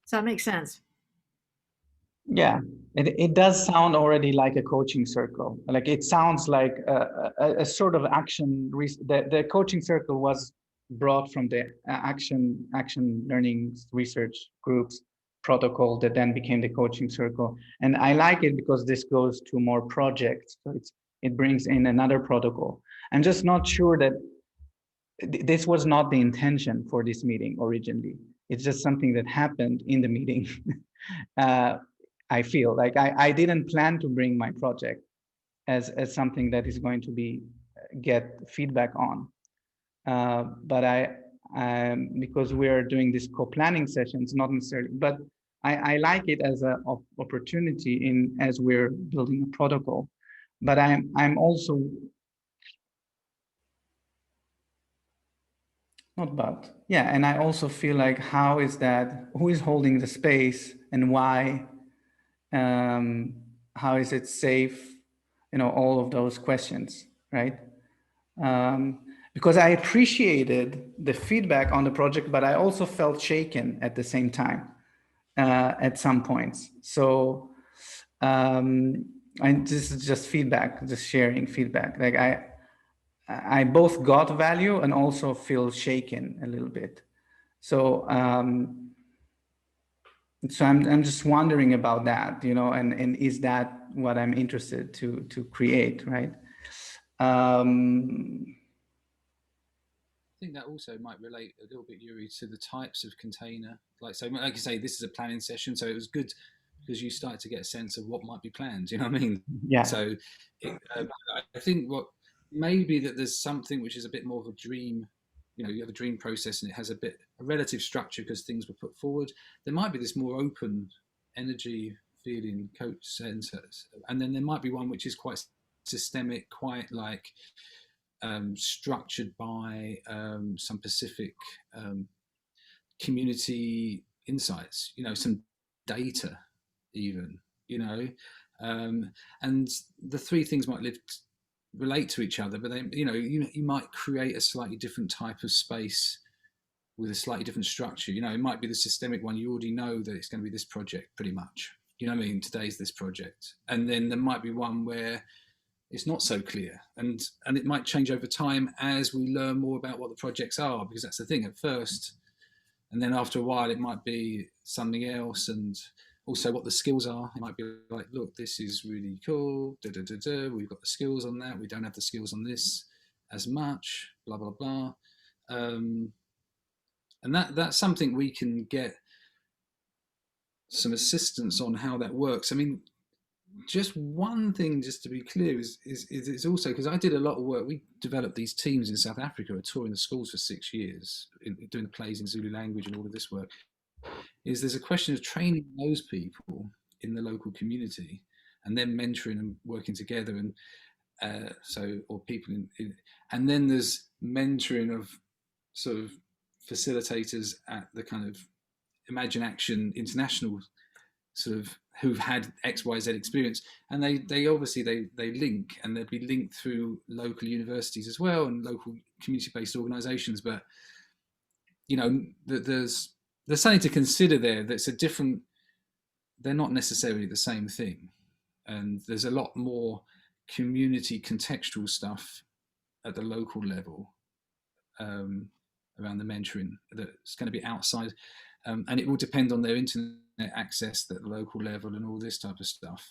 Does that make sense? Yeah, it does sound already like a coaching circle. Like it sounds like a sort of action. The coaching circle was brought from the action learning research groups protocol that then became the coaching circle. And I like it because this goes to more projects. So it brings in another protocol. I'm just not sure that this was not the intention for this meeting originally. It's just something that happened in the meeting. I feel like I didn't plan to bring my project as something that is going to be get feedback on, but because we're doing these co-planning sessions, not necessarily, but I like it as an opportunity as we're building a protocol. But I'm also not but yeah, and I also feel like who is holding the space and why? How is it safe? All of those questions, right? Because I appreciated the feedback on the project, but I also felt shaken at the same time at some points. So this is just feedback, just sharing feedback. Like I both got value and also feel shaken a little bit. So so I'm just wondering about that, and is that what I'm interested to create, right? I think that also might relate a little bit, Yuri, to the types of container. Like you say, this is a planning session, so it was good because you started to get a sense of what might be planned. You know what I mean? Yeah. So I think what maybe that there's something which is a bit more of a dream. You have a dream process and it has a relative structure because things were put forward. There might be this more open energy feeling coach centers, and then there might be one which is quite systemic, quite like structured by some specific community insights, some data even, you know, and the three things might relate to each other, but they, you know, you might create a slightly different type of space with a slightly different structure. You know, it might be the systemic one. You already know that it's going to be this project pretty much. You know what I mean? Today's this project. And then there might be one where it's not so clear. And it might change over time as we learn more about what the projects are, because that's the thing at first. And then after a while, it might be something else. And also what the skills are. It might be like, look, this is really cool. Da, da, da, da. We've got the skills on that. We don't have the skills on this as much, blah, blah, blah. And that's something we can get some assistance on how that works. I mean, just one thing, just to be clear, is also, because I did a lot of work. We developed these teams in South Africa, touring the schools for 6 years, doing the plays in Zulu language and all of this work. Is there's a question of training those people in the local community and then mentoring and working together, and or people and then there's mentoring of sort of facilitators at the kind of Imagine Action International sort of who've had XYZ experience, and they obviously they link, and they'd be linked through local universities as well and local community-based organizations. But you know, there's something to consider there. That's a different, they're not necessarily the same thing, and there's a lot more community contextual stuff at the local level around the mentoring that's going to be outside, and it will depend on their internet access at the local level and all this type of stuff.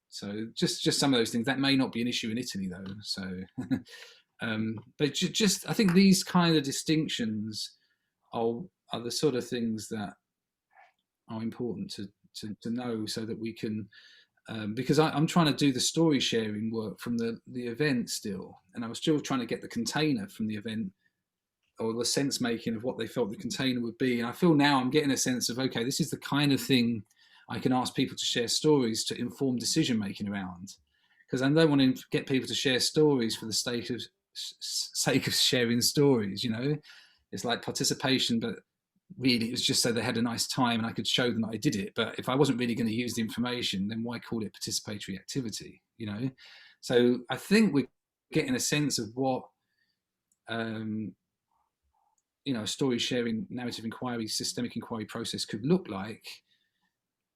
So just some of those things that may not be an issue in Italy though. So, but just I think these kind of distinctions are the sort of things that are important to know, so that we can. Because I'm trying to do the story sharing work from the event still, and I was still trying to get the container from the event, or the sense making of what they felt the container would be. And I feel now I'm getting a sense of, okay, this is the kind of thing I can ask people to share stories to inform decision making around, because I don't want to get people to share stories for the sake of sharing stories. You know, it's like participation, but really it was just so they had a nice time and I could show them that I did it. But if I wasn't really going to use the information, then why call it participatory activity, you know? So I think we're getting a sense of what you know, a story sharing, narrative inquiry, systemic inquiry process could look like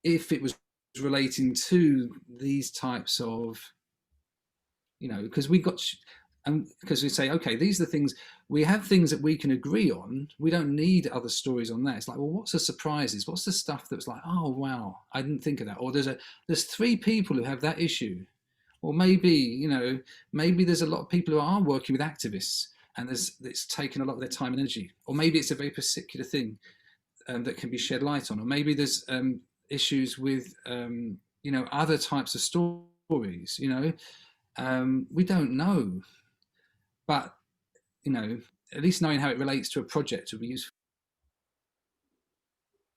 if it was relating to these types of, you know, because we got, and because we say, okay, these are the things, we have things that we can agree on. We don't need other stories on that. It's like, well, what's the surprises? What's the stuff that's like, oh, wow, I didn't think of that. Or there's 3 people who have that issue. Or maybe, you know, maybe there's a lot of people who are working with activists and it's taken a lot of their time and energy. Or maybe it's a very particular thing that can be shed light on. Or maybe there's issues with, you know, other types of stories, you know. We don't know. But, you know, at least knowing how it relates to a project would be useful.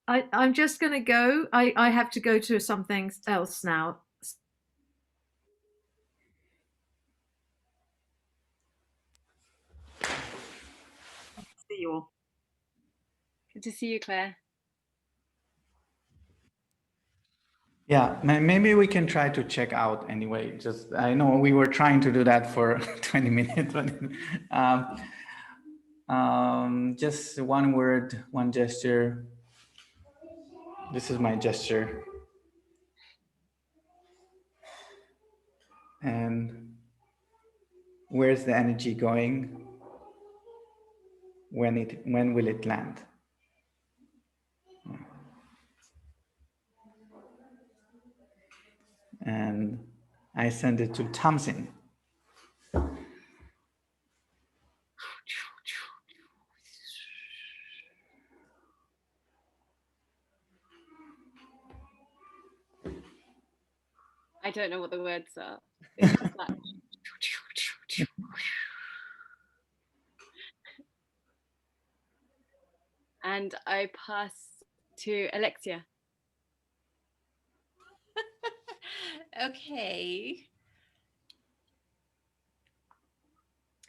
I'm just going to go. I have to go to something else now. See you all. Good to see you, Claire. Yeah, maybe we can try to check out anyway. Just, I know we were trying to do that for 20 minutes, but just one word, one gesture. This is my gesture. And where's the energy going? When will it land? And I send it to Tamsin. I don't know what the words are. It's just like, and I pass to Alexia. Okay.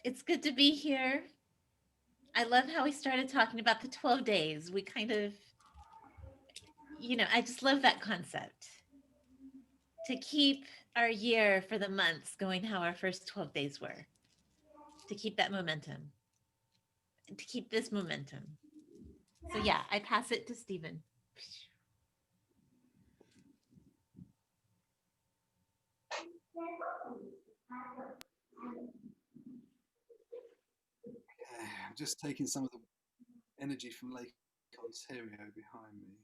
It's good to be here. I love how we started talking about the 12 days. We kind of you know, I just love that concept. To keep our year for the months going how our first 12 days were. To keep that momentum. To keep this momentum. So yeah, I pass it to Stephen. I'm just taking some of the energy from Lake Ontario behind me.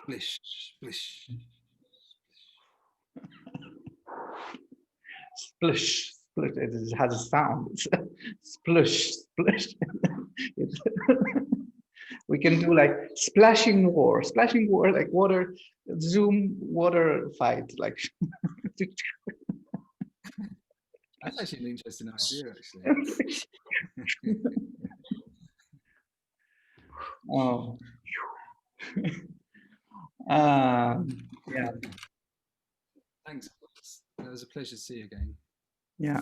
Splish, splish. Splish, splish. It has a sound. It's splush, splish. We can do like splashing war, like water, Zoom water fight, like. That's actually an interesting idea, actually. Oh. Yeah. Thanks. It was a pleasure to see you again. Yeah.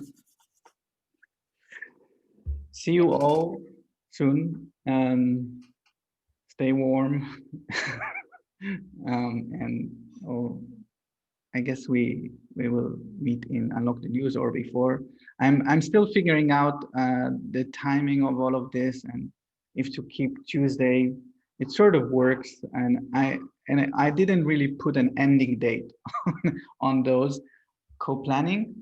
See you all soon. Stay warm. And I guess we will meet in Unlock the News or before. I'm still figuring out the timing of all of this and if to keep Tuesday. It sort of works, and I didn't really put an ending date on those co-planning.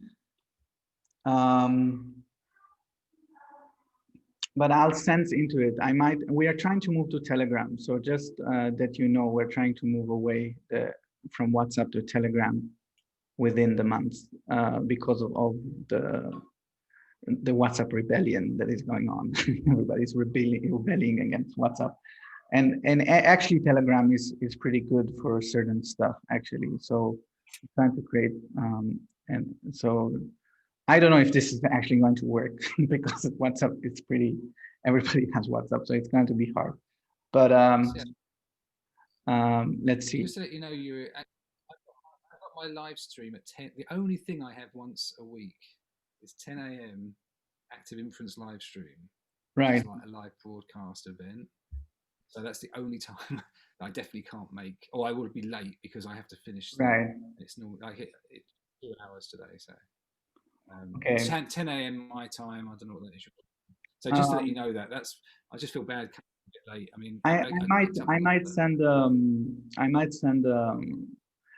But I'll sense into it. We are trying to move to Telegram. So just that you know, we're trying to move away from WhatsApp to Telegram within the months because of the WhatsApp rebellion that is going on. Everybody's rebelling against WhatsApp. And actually Telegram is pretty good for certain stuff actually. So I'm trying to create, and so I don't know if this is actually going to work because WhatsApp, it's pretty, everybody has WhatsApp, so it's going to be hard. But let's see. Just to let you know, I've got my live stream at 10. The only thing I have once a week is 10 a.m. Active Inference live stream. Right. It's like a live broadcast event. So that's the only time I definitely can't make, or I will be late because I have to finish. Right. It's normal. I hit it 2 hours today, so. Okay. 10 a.m. my time. I don't know what that is. So just to let you know I just feel bad coming a bit late. I mean, I might send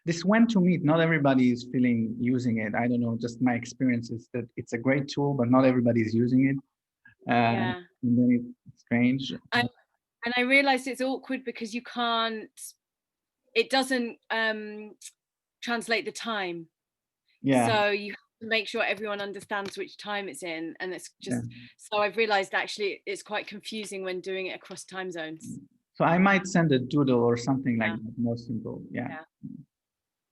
this went to meet. Not everybody is using it. I don't know. Just my experience is that it's a great tool, but not everybody is using it. Yeah. And then it's strange. And I realized it's awkward because it doesn't translate the time. Yeah. So you have to make sure everyone understands which time it's in. And it's just, so I've realized actually it's quite confusing when doing it across time zones. So I might send a doodle or something like that, more simple. Yeah.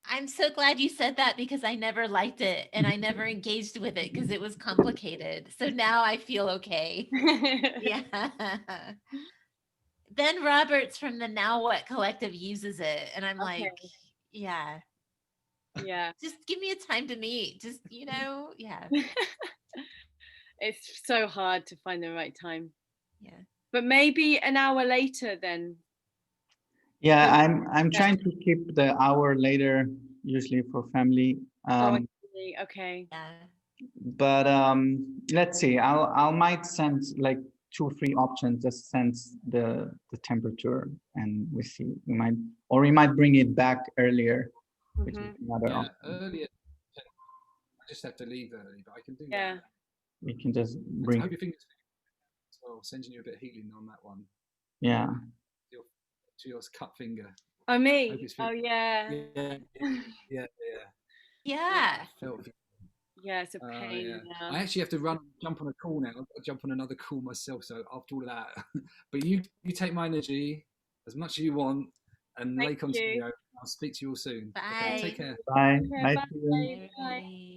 I'm so glad you said that because I never liked it and I never engaged with it because it was complicated. So now I feel okay. Yeah. Ben Roberts from the Now What Collective uses it. And I'm like, yeah. Yeah. Just give me a time to meet. Just, yeah. It's so hard to find the right time. Yeah. But maybe an hour later then. Yeah, I'm trying to keep the hour later, usually for family. Okay. Yeah. But let's see. I might send like 2 or 3 options. Just sense the temperature, and we see. We might bring it back earlier, which is another option. Earlier. I just have to leave early, but I can do that. We can just bring. I hope your fingers. Well, sending you a bit of healing on that one. Yeah. To your cut finger. Oh, me? Oh, yeah. Yeah. Yeah, it's a pain. I actually have to jump on a call now. I've got to jump on another call myself. So after all of that, but you take my energy as much as you want, and Lake Ontario. I'll speak to you all soon. Bye. Okay, take care. Bye. Bye. Bye.